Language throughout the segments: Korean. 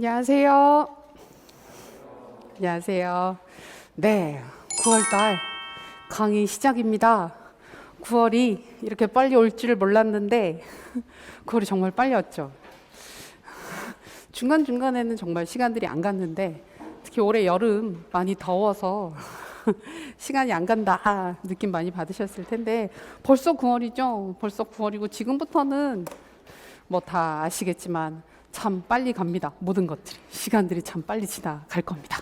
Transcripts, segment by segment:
안녕하세요. 안녕하세요. 네, 9월달 강의 시작입니다. 9월이 이렇게 빨리 올 줄 몰랐는데 9월이 정말 빨리 왔죠. 중간중간에는 정말 시간들이 안 갔는데 특히 올해 여름 많이 더워서 시간이 안 간다 느낌 많이 받으셨을 텐데 벌써 9월이죠. 벌써 9월이고 지금부터는 뭐 다 아시겠지만 참 빨리 갑니다. 모든 것들이 시간들이 참 빨리 지나갈 겁니다.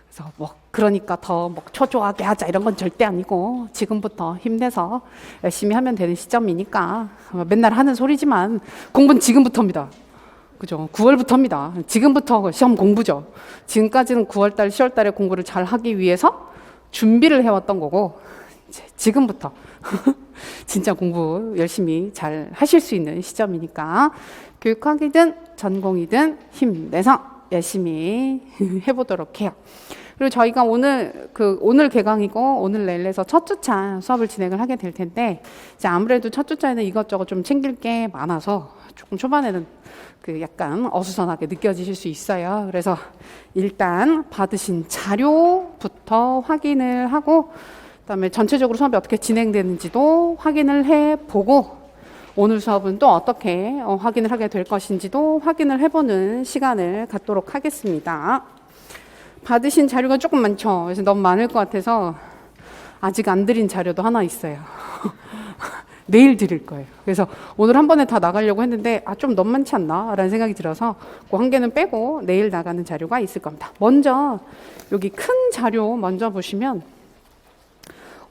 그래서 뭐 그러니까 더 뭐 초조하게 하자 이런 건 절대 아니고 지금부터 힘내서 열심히 하면 되는 시점이니까 맨날 하는 소리지만 공부는 지금부터입니다. 그죠? 9월부터입니다. 지금부터 시험 공부죠. 지금까지는 9월달, 10월달에 공부를 잘 하기 위해서 준비를 해왔던 거고 이제 지금부터 진짜 공부 열심히 잘 하실 수 있는 시점이니까 교육학이든 전공이든 힘내서 열심히 해보도록 해요. 그리고 저희가 오늘 개강이고 오늘 내일에서 첫 주차 수업을 진행을 하게 될 텐데 이제 아무래도 첫 주차에는 이것저것 좀 챙길 게 많아서 조금 초반에는 약간 어수선하게 느껴지실 수 있어요. 그래서 일단 받으신 자료부터 확인을 하고 그다음에 전체적으로 수업이 어떻게 진행되는지도 확인을 해보고 오늘 수업은 또 어떻게 확인을 하게 될 것인지도 확인을 해보는 시간을 갖도록 하겠습니다. 받으신 자료가 조금 많죠. 그래서 너무 많을 것 같아서 아직 안 드린 자료도 하나 있어요. 내일 드릴 거예요. 그래서 오늘 한 번에 다 나가려고 했는데 좀 너무 많지 않나? 라는 생각이 들어서 그 한 개는 빼고 내일 나가는 자료가 있을 겁니다. 먼저 여기 큰 자료 먼저 보시면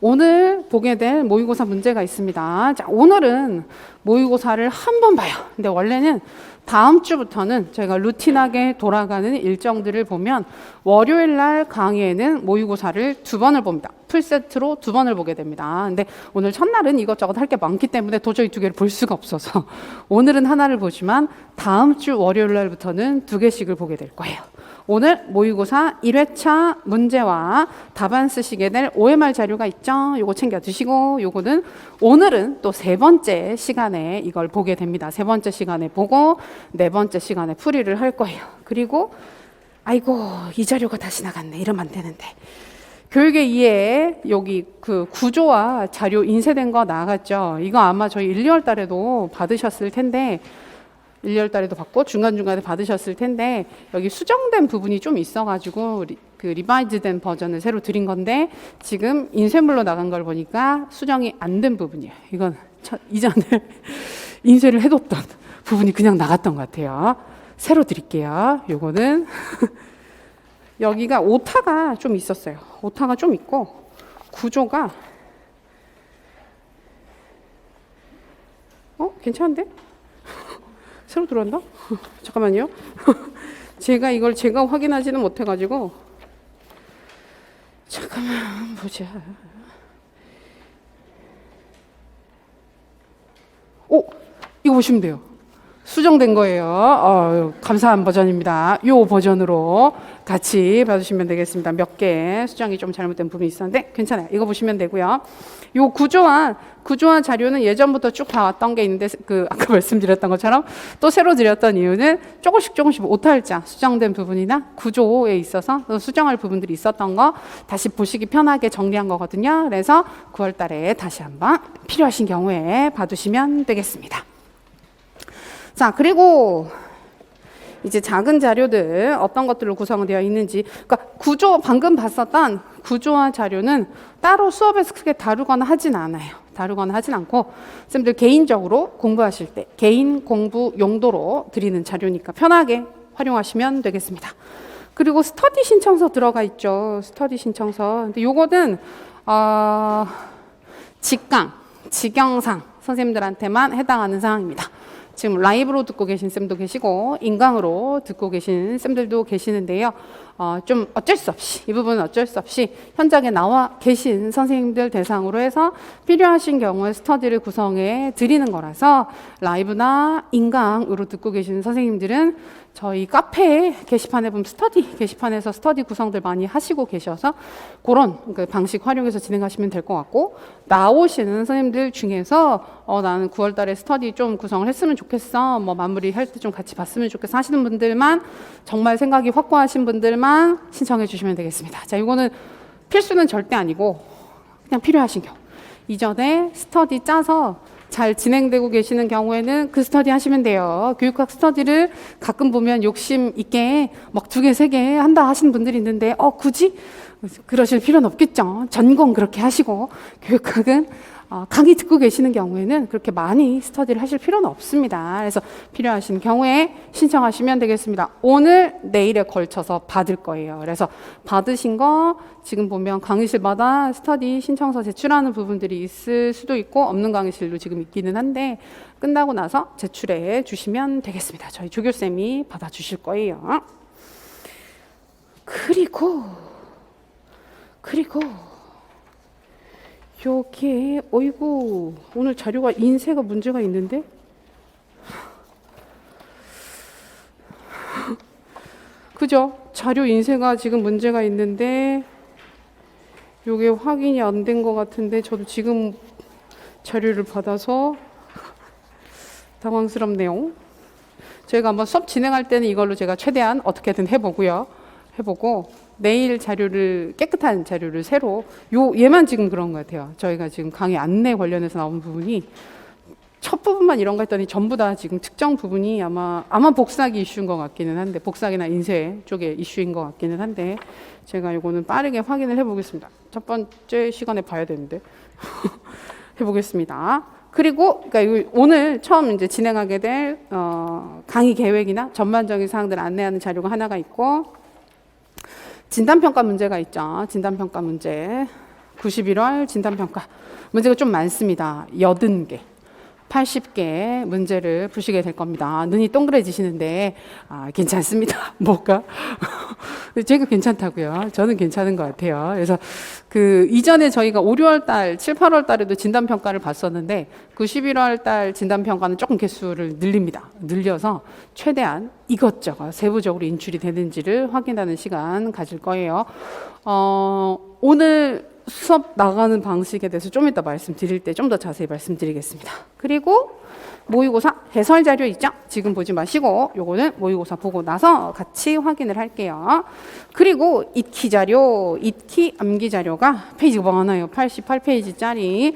오늘 보게 될 모의고사 문제가 있습니다. 자, 오늘은 모의고사를 한 번 봐요. 근데 원래는 다음 주부터는 저희가 루틴하게 돌아가는 일정들을 보면 월요일 날 강의에는 모의고사를 2번을 봅니다. 풀세트로 2번을 보게 됩니다. 근데 오늘 첫날은 이것저것 할 게 많기 때문에 도저히 2개를 볼 수가 없어서 오늘은 하나를 보지만 다음 주 월요일 날부터는 2개씩을 보게 될 거예요. 오늘 모의고사 1회차 문제와 답안 쓰시게 될 OMR 자료가 있죠. 요거 챙겨 두시고 요거는 오늘은 또 3번째 시간에 이걸 보게 됩니다. 3번째 시간에 보고 4번째 시간에 풀이를 할 거예요. 그리고 아이고 이 자료가 다시 나갔네 이러면 안 되는데 교육의 이해 여기 구조와 자료 인쇄된 거 나갔죠. 이거 아마 저희 1, 2월 달에도 받으셨을 텐데 1, 2월 달에도 받고 중간중간에 받으셨을 텐데 여기 수정된 부분이 좀 있어가지고 리바이즈된 버전을 새로 드린 건데 지금 인쇄물로 나간 걸 보니까 수정이 안 된 부분이에요. 이건 이전에 인쇄를 해뒀던 부분이 그냥 나갔던 것 같아요. 새로 드릴게요. 요거는 여기가 오타가 좀 있었어요. 오타가 좀 있고 구조가 괜찮은데? 새로 들어간다? 잠깐만요. 제가 확인하지는 못해가지고 잠깐만 보자. 이거 보시면 돼요. 수정된 거예요. 감사한 버전입니다. 이 버전으로 같이 봐주시면 되겠습니다. 몇 개 수정이 좀 잘못된 부분이 있었는데 괜찮아요. 이거 보시면 되고요. 이 구조화 자료는 예전부터 쭉 봐왔던 게 있는데 아까 말씀드렸던 것처럼 또 새로 드렸던 이유는 조금씩 오탈자 수정된 부분이나 구조에 있어서 수정할 부분들이 있었던 거 다시 보시기 편하게 정리한 거거든요. 그래서 9월 달에 다시 한번 필요하신 경우에 봐두시면 되겠습니다. 자, 그리고 이제 작은 자료들 어떤 것들로 구성되어 있는지, 그러니까 방금 봤었던 구조화 자료는 따로 수업에서 크게 다루거나 하진 않아요. 다루거나 하진 않고 쌤들 개인적으로 공부하실 때 개인 공부 용도로 드리는 자료니까 편하게 활용하시면 되겠습니다. 그리고 스터디 신청서 들어가 있죠. 스터디 신청서. 근데 요거는 직영상 선생님들한테만 해당하는 사항입니다. 지금 라이브로 듣고 계신 쌤도 계시고 인강으로 듣고 계신 쌤들도 계시는데요. 좀 어쩔 수 없이 이 부분은 어쩔 수 없이 현장에 나와 계신 선생님들 대상으로 해서 필요하신 경우에 스터디를 구성해 드리는 거라서 라이브나 인강으로 듣고 계신 선생님들은 저희 카페 게시판에 보면 스터디 게시판에서 스터디 구성들 많이 하시고 계셔서 그런 방식 활용해서 진행하시면 될 것 같고 나오시는 선생님들 중에서 나는 9월 달에 스터디 좀 구성을 했으면 좋겠다. 좋겠어, 뭐 마무리할 때 좀 같이 봤으면 좋겠어 하시는 분들만, 정말 생각이 확고하신 분들만 신청해 주시면 되겠습니다. 자, 이거는 필수는 절대 아니고 그냥 필요하신 경우, 이전에 스터디 짜서 잘 진행되고 계시는 경우에는 그 스터디 하시면 돼요. 교육학 스터디를 가끔 보면 욕심 있게 막 2개, 3개 한다 하시는 분들이 있는데 굳이 그러실 필요는 없겠죠. 전공 그렇게 하시고 교육학은 강의 듣고 계시는 경우에는 그렇게 많이 스터디를 하실 필요는 없습니다. 그래서 필요하신 경우에 신청하시면 되겠습니다. 오늘, 내일에 걸쳐서 받을 거예요. 그래서 받으신 거 지금 보면 강의실마다 스터디 신청서 제출하는 부분들이 있을 수도 있고 없는 강의실도 지금 있기는 한데 끝나고 나서 제출해 주시면 되겠습니다. 저희 조교쌤이 받아주실 거예요. 그리고 여기에 어이구, 오늘 자료가 인쇄가 문제가 있는데 그죠? 자료 인쇄가 지금 문제가 있는데 요게 확인이 안 된 것 같은데 저도 지금 자료를 받아서 당황스럽네요. 저희가 한번 수업 진행할 때는 이걸로 제가 최대한 어떻게든 해보고 내일 자료를, 깨끗한 자료를 새로, 얘만 지금 그런 것 같아요. 저희가 지금 강의 안내 관련해서 나온 부분이 첫 부분만 이런 거 했더니 전부 다 지금 특정 부분이 아마 복사기 이슈인 것 같기는 한데, 복사기나 인쇄 쪽의 이슈인 것 같기는 한데 제가 이거는 빠르게 확인을 해보겠습니다. 첫 번째 시간에 봐야 되는데 해보겠습니다. 그리고 그러니까 오늘 처음 이제 진행하게 될 강의 계획이나 전반적인 사항들을 안내하는 자료가 하나가 있고, 진단평가 문제가 있죠. 진단평가 문제. 91월 진단평가 문제가 좀 많습니다. 80개, 80개 문제를 푸시게 될 겁니다. 눈이 동그래지시는데 괜찮습니다. 뭐가? 제가 괜찮다고요. 저는 괜찮은 것 같아요. 그래서 그 이전에 저희가 5, 6월 달, 7, 8월 달에도 진단평가를 봤었는데 9, 11월 달 진단평가는 조금 개수를 늘려서 최대한 이것저것 세부적으로 인출이 되는지를 확인하는 시간 가질 거예요. 오늘 수업 나가는 방식에 대해서 좀 이따 말씀드릴 때 좀 더 자세히 말씀드리겠습니다. 그리고 모의고사 해설 자료 있죠? 지금 보지 마시고 요거는 모의고사 보고 나서 같이 확인을 할게요. 그리고 익히 자료, 익히 암기 자료가 페이지가 많아요. 88페이지짜리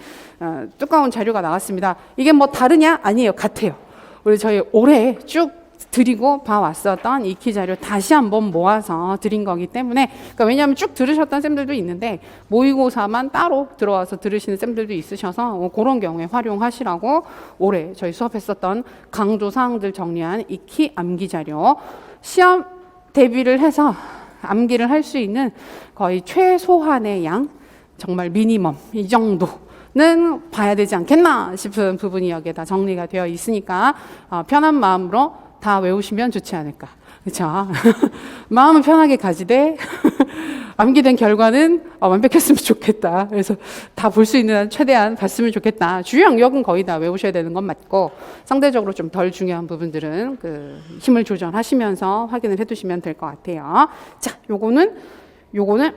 두꺼운 자료가 나왔습니다. 이게 뭐 다르냐? 아니에요. 같아요. 우리 저희 올해 쭉 드리고 봐왔었던 익히 자료 다시 한번 모아서 드린 거기 때문에, 그러니까 왜냐하면 쭉 들으셨던 쌤들도 있는데 모의고사만 따로 들어와서 들으시는 쌤들도 있으셔서 그런 경우에 활용하시라고 올해 저희 수업했었던 강조 사항들 정리한 익히 암기 자료, 시험 대비를 해서 암기를 할 수 있는 거의 최소한의 양, 정말 미니멈 이 정도는 봐야 되지 않겠나 싶은 부분이 여기에 다 정리가 되어 있으니까 편한 마음으로 다 외우시면 좋지 않을까. 그렇죠? 마음은 편하게 가지되 암기된 결과는 완벽했으면 좋겠다. 그래서 다 볼 수 있는 한 최대한 봤으면 좋겠다. 주요 영역은 거의 다 외우셔야 되는 건 맞고, 상대적으로 좀 덜 중요한 부분들은 그 힘을 조절하시면서 확인을 해두시면 될 것 같아요. 자, 요거는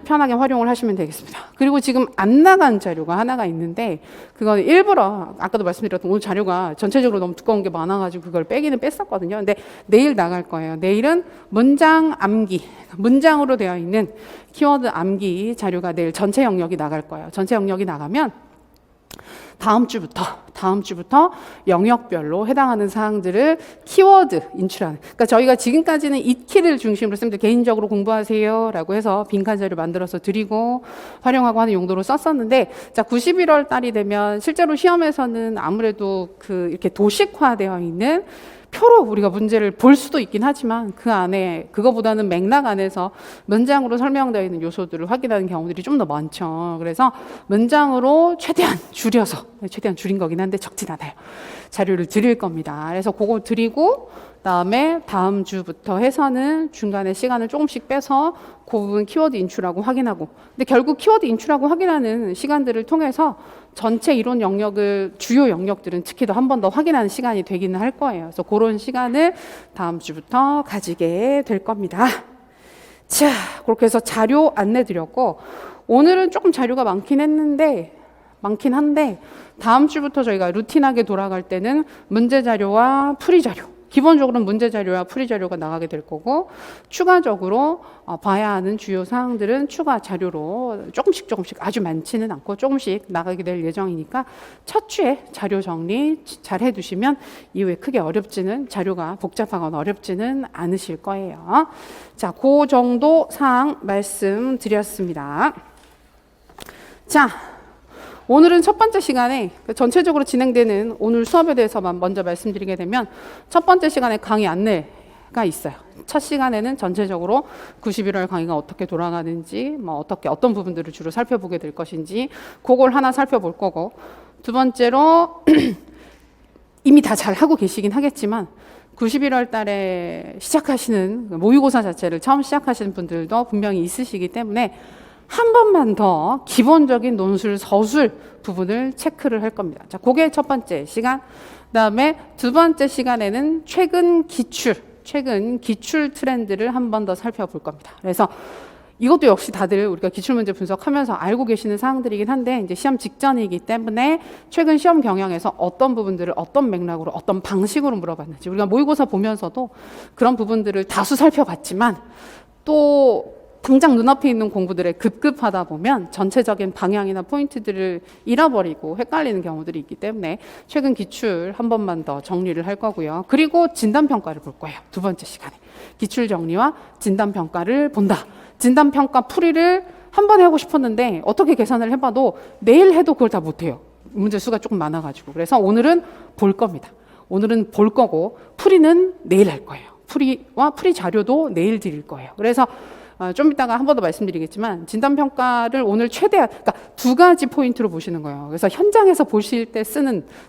편하게 활용을 하시면 되겠습니다. 그리고 지금 안 나간 자료가 하나가 있는데, 그건 일부러 아까도 말씀드렸던 오늘 자료가 전체적으로 너무 두꺼운 게 많아가지고 그걸 빼기는 뺐었거든요. 근데 내일 나갈 거예요. 내일은 문장 암기, 문장으로 되어 있는 키워드 암기 자료가 내일 전체 영역이 나갈 거예요. 전체 영역이 나가면 다음 주부터 영역별로 해당하는 사항들을 키워드 인출하는, 그러니까 저희가 지금까지는 익히를 중심으로 쌤들 개인적으로 공부하세요 라고 해서 빈칸 자료 만들어서 드리고 활용하고 하는 용도로 썼었는데, 자 91월 달이 되면 실제로 시험에서는 아무래도 그 이렇게 도식화되어 있는 표로 우리가 문제를 볼 수도 있긴 하지만 그 안에 그거보다는 맥락 안에서 문장으로 설명되어 있는 요소들을 확인하는 경우들이 좀 더 많죠. 그래서 문장으로 최대한 줄인 거긴 한데 적진 않아요. 자료를 드릴 겁니다. 그래서 그거 드리고 그다음에 다음 주부터 해서는 중간에 시간을 조금씩 빼서 그 부분 키워드 인출하고 확인하고, 근데 결국 키워드 인출하고 확인하는 시간들을 통해서 전체 이론 영역을, 주요 영역들은 특히 더 한 번 더 확인하는 시간이 되기는 할 거예요. 그래서 그런 시간을 다음 주부터 가지게 될 겁니다. 자, 그렇게 해서 자료 안내 드렸고, 오늘은 조금 자료가 많긴 했는데 많긴 한데 다음 주부터 저희가 루틴하게 돌아갈 때는 문제 자료와 풀이 자료, 기본적으로 문제 자료와 풀이 자료가 나가게 될 거고 추가적으로 봐야 하는 주요 사항들은 추가 자료로 조금씩 아주 많지는 않고 조금씩 나가게 될 예정이니까 첫 주에 자료 정리 잘 해두시면 이후에 크게 자료가 복잡하거나 어렵지는 않으실 거예요. 자, 그 정도 사항 말씀드렸습니다. 자, 오늘은 첫 번째 시간에 전체적으로 진행되는 오늘 수업에 대해서만 먼저 말씀드리게 되면 첫 번째 시간에 강의 안내가 있어요. 첫 시간에는 전체적으로 91월 강의가 어떻게 돌아가는지, 어떤 부분들을 주로 살펴보게 될 것인지 그걸 하나 살펴볼 거고, 두 번째로 이미 다 잘 하고 계시긴 하겠지만 91월 달에 시작하시는 모의고사 자체를 처음 시작하시는 분들도 분명히 있으시기 때문에 한 번만 더 기본적인 논술, 서술 부분을 체크를 할 겁니다. 자, 그게 첫 번째 시간. 그다음에 두 번째 시간에는 최근 기출 트렌드를 한 번 더 살펴볼 겁니다. 그래서 이것도 역시 다들 우리가 기출문제 분석하면서 알고 계시는 사항들이긴 한데 이제 시험 직전이기 때문에 최근 시험 경향에서 어떤 부분들을 어떤 맥락으로 어떤 방식으로 물어봤는지 우리가 모의고사 보면서도 그런 부분들을 다수 살펴봤지만 또 당장 눈앞에 있는 공부들에 급급하다 보면 전체적인 방향이나 포인트들을 잃어버리고 헷갈리는 경우들이 있기 때문에 최근 기출 한 번만 더 정리를 할 거고요. 그리고 진단평가를 볼 거예요. 두 번째 시간에. 기출 정리와 진단평가를 본다. 진단평가 풀이를 한 번에 하고 싶었는데 어떻게 계산을 해봐도 내일 해도 그걸 다 못해요. 문제 수가 조금 많아가지고. 그래서 오늘은 볼 겁니다. 오늘은 볼 거고 풀이는 내일 할 거예요. 풀이와 풀이 자료도 내일 드릴 거예요. 그래서 좀 이따가 한 번 더 말씀드리겠지만 진단평가를 오늘 최대한 그러니까 두 가지 포인트로 보시는 거예요. 그래서 현장에서 보실 때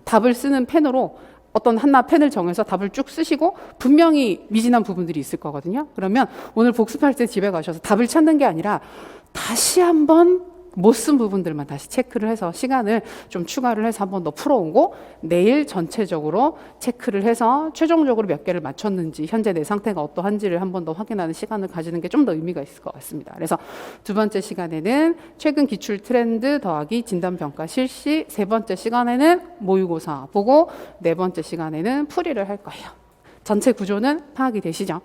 답을 쓰는 펜으로 어떤 하나 펜을 정해서 답을 쭉 쓰시고 분명히 미진한 부분들이 있을 거거든요. 그러면 오늘 복습할 때 집에 가셔서 답을 찾는 게 아니라 다시 한번 못 쓴 부분들만 다시 체크를 해서 시간을 좀 추가를 해서 한 번 더 풀어오고 내일 전체적으로 체크를 해서 최종적으로 몇 개를 맞췄는지 현재 내 상태가 어떠한지를 한 번 더 확인하는 시간을 가지는 게 좀 더 의미가 있을 것 같습니다. 그래서 두 번째 시간에는 최근 기출 트렌드 더하기 진단평가 실시, 세 번째 시간에는 모의고사 보고 네 번째 시간에는 풀이를 할 거예요. 전체 구조는 파악이 되시죠?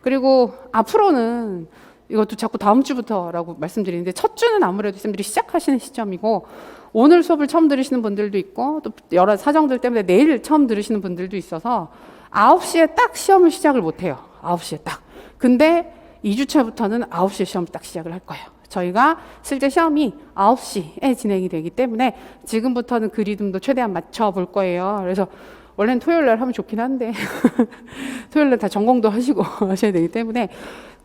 그리고 앞으로는 이것도 자꾸 다음 주부터라고 말씀드리는데 첫 주는 아무래도 쌤들이 시작하시는 시점이고 오늘 수업을 처음 들으시는 분들도 있고 또 여러 사정들 때문에 내일 처음 들으시는 분들도 있어서 9시에 딱 시험을 시작을 못해요. 9시에 딱. 근데 2주차부터는 9시에 시험을 딱 시작을 할 거예요. 저희가 실제 시험이 9시에 진행이 되기 때문에 지금부터는 그 리듬도 최대한 맞춰볼 거예요. 그래서 원래는 토요일 날 하면 좋긴 한데 토요일 날 다 전공도 하시고 하셔야 되기 때문에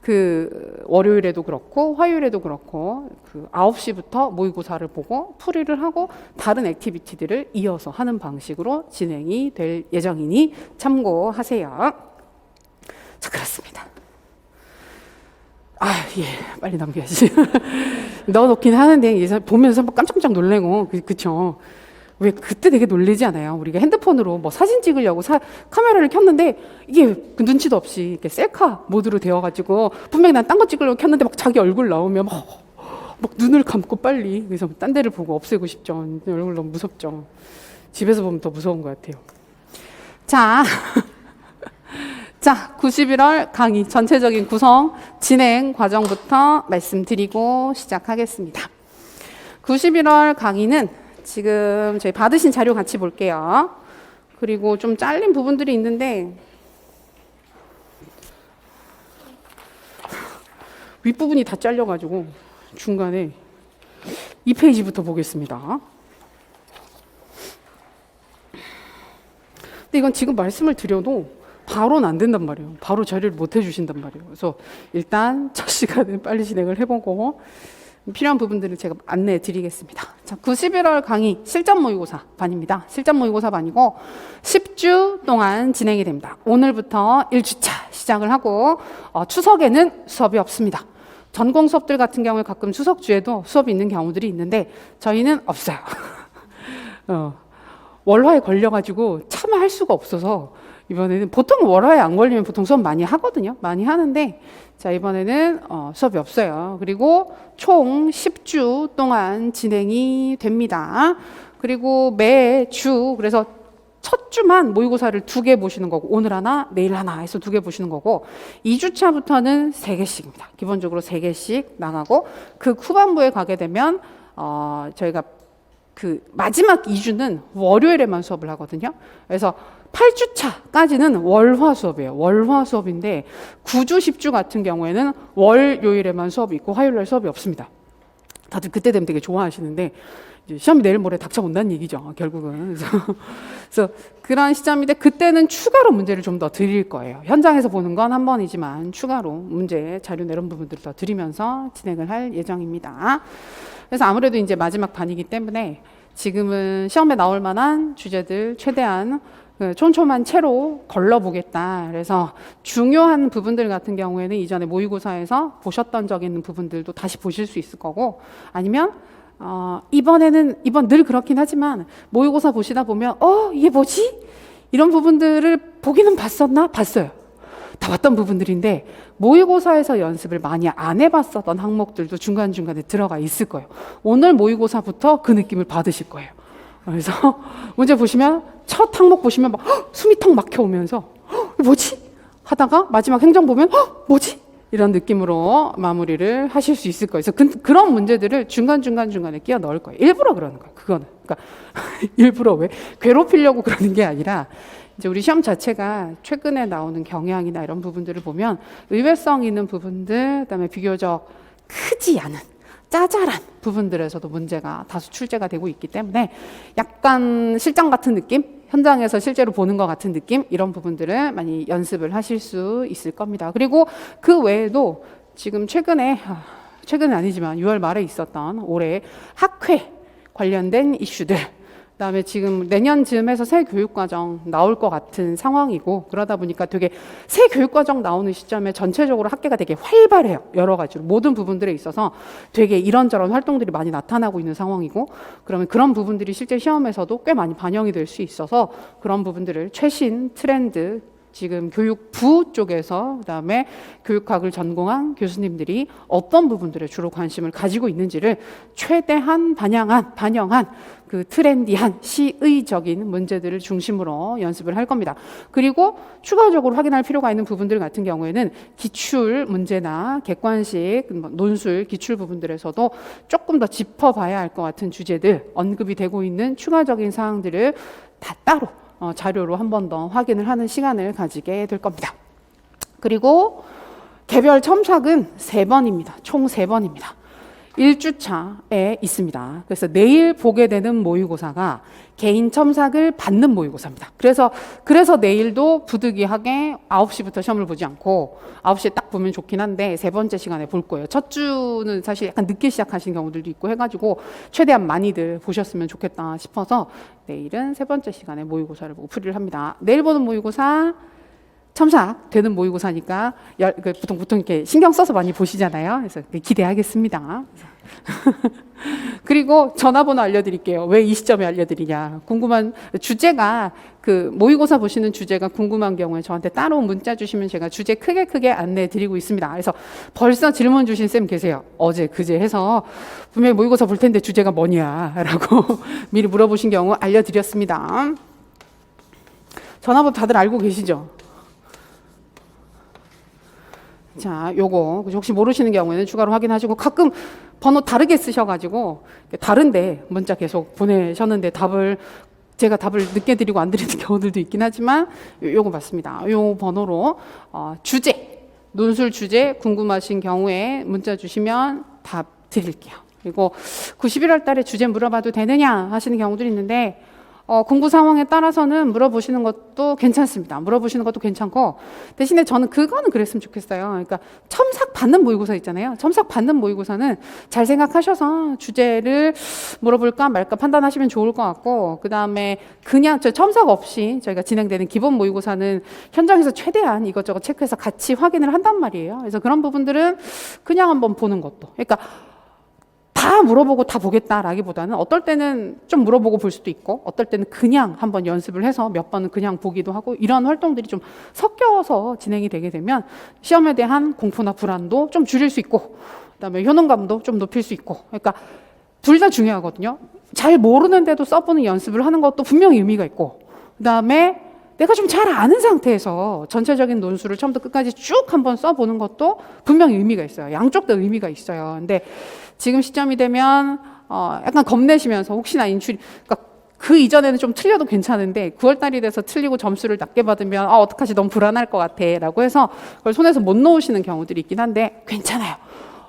그 월요일에도 그렇고 화요일에도 그렇고 그 9시부터 모의고사를 보고 풀이를 하고 다른 액티비티들을 이어서 하는 방식으로 진행이 될 예정이니 참고하세요. 자, 그렇습니다. 예, 빨리 넘겨야지. 넣어놓긴 하는데 보면서 깜짝깜짝 놀래고 그쵸? 왜 그때 되게 놀라지 않아요? 우리가 핸드폰으로 뭐 사진 찍으려고 카메라를 켰는데 이게 그 눈치도 없이 이렇게 셀카 모드로 되어가지고 분명히 난 딴 거 찍으려고 켰는데 막 자기 얼굴 나오면 막 눈을 감고 빨리 그래서 딴 데를 보고 없애고 싶죠. 얼굴 너무 무섭죠. 집에서 보면 더 무서운 것 같아요. 자, 91월 강의 전체적인 구성 진행 과정부터 말씀드리고 시작하겠습니다. 91월 강의는 지금 저희 받으신 자료 같이 볼게요. 그리고 좀 잘린 부분들이 있는데 윗부분이 다 잘려가지고 중간에 2페이지부터 보겠습니다. 근데 이건 지금 말씀을 드려도 바로는 안 된단 말이에요. 바로 자료를 못 해주신단 말이에요. 그래서 일단 첫 시간은 빨리 진행을 해보고 필요한 부분들을 제가 안내해 드리겠습니다. 자, 91월 강의 실전 모의고사 반입니다. 실전 모의고사 반이고 10주 동안 진행이 됩니다. 오늘부터 1주차 시작을 하고 추석에는 수업이 없습니다. 전공 수업들 같은 경우에 가끔 추석주에도 수업이 있는 경우들이 있는데 저희는 없어요. 월화에 걸려가지고 차마 할 수가 없어서 이번에는 보통 월화에 안 걸리면 보통 수업 많이 하거든요. 많이 하는데 자 이번에는 수업이 없어요. 그리고 총 10주 동안 진행이 됩니다. 그리고 매주 그래서 첫 주만 모의고사를 2개 보시는 거고 오늘 하나 내일 하나 해서 2개 보시는 거고 2주차부터는 3개씩입니다. 기본적으로 3개씩 나가고 그 후반부에 가게 되면 저희가 그 마지막 2주는 월요일에만 수업을 하거든요. 그래서 8주차까지는 월화 수업이에요. 월화 수업인데 9주, 10주 같은 경우에는 월요일에만 수업이 있고 화요일날 수업이 없습니다. 다들 그때 되면 되게 좋아하시는데 이제 시험이 내일 모레 닥쳐온다는 얘기죠. 결국은. 그래서 그런 시점인데 그때는 추가로 문제를 좀 더 드릴 거예요. 현장에서 보는 건 한 번이지만 추가로 문제 자료 이런 부분들을 더 드리면서 진행을 할 예정입니다. 그래서 아무래도 이제 마지막 반이기 때문에 지금은 시험에 나올 만한 주제들 최대한 촘촘한 채로 걸러보겠다. 그래서 중요한 부분들 같은 경우에는 이전에 모의고사에서 보셨던 적 있는 부분들도 다시 보실 수 있을 거고 아니면 이번 늘 그렇긴 하지만 모의고사 보시다 보면 이게 뭐지? 이런 부분들을 보기는 봤어요. 다 봤던 부분들인데 모의고사에서 연습을 많이 안 해봤었던 항목들도 중간중간에 들어가 있을 거예요. 오늘 모의고사부터 그 느낌을 받으실 거예요. 그래서 문제 보시면 첫 항목 보시면 막 숨이 턱 막혀오면서 뭐지? 하다가 마지막 행정 보면 뭐지? 이런 느낌으로 마무리를 하실 수 있을 거예요. 그래서 그런 문제들을 중간중간에 끼워 넣을 거예요. 일부러 그러는 거예요. 그거는. 그러니까 일부러 왜? 괴롭히려고 그러는 게 아니라 이제 우리 시험 자체가 최근에 나오는 경향이나 이런 부분들을 보면 의외성 있는 부분들, 그다음에 비교적 크지 않은 짜잘한 부분들에서도 문제가 다수 출제가 되고 있기 때문에 약간 실장 같은 느낌? 현장에서 실제로 보는 것 같은 느낌? 이런 부분들을 많이 연습을 하실 수 있을 겁니다. 그리고 그 외에도 지금 최근은 아니지만 6월 말에 있었던 올해 학회 관련된 이슈들 그다음에 지금 내년 즈음에서 새 교육과정 나올 것 같은 상황이고 그러다 보니까 되게 새 교육과정 나오는 시점에 전체적으로 학계가 되게 활발해요. 여러 가지로 모든 부분들에 있어서 되게 이런저런 활동들이 많이 나타나고 있는 상황이고 그러면 그런 부분들이 실제 시험에서도 꽤 많이 반영이 될 수 있어서 그런 부분들을 최신 트렌드 지금 교육부 쪽에서 그다음에 교육학을 전공한 교수님들이 어떤 부분들에 주로 관심을 가지고 있는지를 최대한 반영한 그 트렌디한 시의적인 문제들을 중심으로 연습을 할 겁니다. 그리고 추가적으로 확인할 필요가 있는 부분들 같은 경우에는 기출 문제나 객관식 논술 기출 부분들에서도 조금 더 짚어봐야 할 것 같은 주제들 언급이 되고 있는 추가적인 사항들을 다 따로 자료로 한 번 더 확인을 하는 시간을 가지게 될 겁니다. 그리고 개별 첨삭은 3번입니다. 총 3번입니다. 1주차에 있습니다. 그래서 내일 보게 되는 모의고사가 개인 첨삭을 받는 모의고사입니다. 그래서 내일도 부득이하게 9시부터 시험을 보지 않고 9시에 딱 보면 좋긴 한데 3번째 시간에 볼 거예요. 첫 주는 사실 약간 늦게 시작하신 경우들도 있고 해가지고 최대한 많이들 보셨으면 좋겠다 싶어서 내일은 3번째 시간에 모의고사를 보고 풀이를 합니다. 내일 보는 모의고사 첨삭 되는 모의고사니까 보통 이렇게 신경 써서 많이 보시잖아요. 그래서 기대하겠습니다. 그리고 전화번호 알려드릴게요. 왜 이 시점에 알려드리냐. 궁금한 주제가 그 모의고사 보시는 주제가 궁금한 경우에 저한테 따로 문자 주시면 제가 주제 크게 안내해 드리고 있습니다. 그래서 벌써 질문 주신 쌤 계세요. 어제 그제 해서 분명히 모의고사 볼 텐데 주제가 뭐냐라고 미리 물어보신 경우 알려드렸습니다. 전화번호 다들 알고 계시죠? 자, 요거 혹시 모르시는 경우에는 추가로 확인하시고 가끔 번호 다르게 쓰셔가지고 다른데 문자 계속 보내셨는데 제가 답을 늦게 드리고 안 드리는 경우들도 있긴 하지만 요거 맞습니다. 요 번호로 논술 주제 궁금하신 경우에 문자 주시면 답 드릴게요. 그리고 91월 달에 주제 물어봐도 되느냐 하시는 경우들이 있는데 공부 상황에 따라서는 물어보시는 것도 괜찮습니다. 물어보시는 것도 괜찮고 대신에 저는 그거는 그랬으면 좋겠어요. 그러니까 첨삭 받는 모의고사 있잖아요. 첨삭 받는 모의고사는 잘 생각하셔서 주제를 물어볼까 말까 판단하시면 좋을 것 같고 그 다음에 그냥 첨삭 없이 저희가 진행되는 기본 모의고사는 현장에서 최대한 이것저것 체크해서 같이 확인을 한단 말이에요. 그래서 그런 부분들은 그냥 한번 보는 것도 그러니까 다 다 물어보고 다 보겠다라기보다는 어떨 때는 좀 물어보고 볼 수도 있고 어떨 때는 그냥 한번 연습을 해서 몇 번은 그냥 보기도 하고 이런 활동들이 좀 섞여서 진행이 되게 되면 시험에 대한 공포나 불안도 좀 줄일 수 있고 그다음에 효능감도 좀 높일 수 있고 그러니까 둘 다 중요하거든요. 잘 모르는데도 써보는 연습을 하는 것도 분명히 의미가 있고 그다음에 내가 좀 잘 아는 상태에서 전체적인 논술을 처음부터 끝까지 쭉 한번 써보는 것도 분명히 의미가 있어요. 양쪽 다 의미가 있어요. 근데 지금 시점이 되면 약간 겁내시면서 혹시나 그러니까 그 이전에는 좀 틀려도 괜찮은데 9월 달이 돼서 틀리고 점수를 낮게 받으면 어떡하지 너무 불안할 것 같아 라고 해서 그걸 손에서 못 놓으시는 경우들이 있긴 한데 괜찮아요.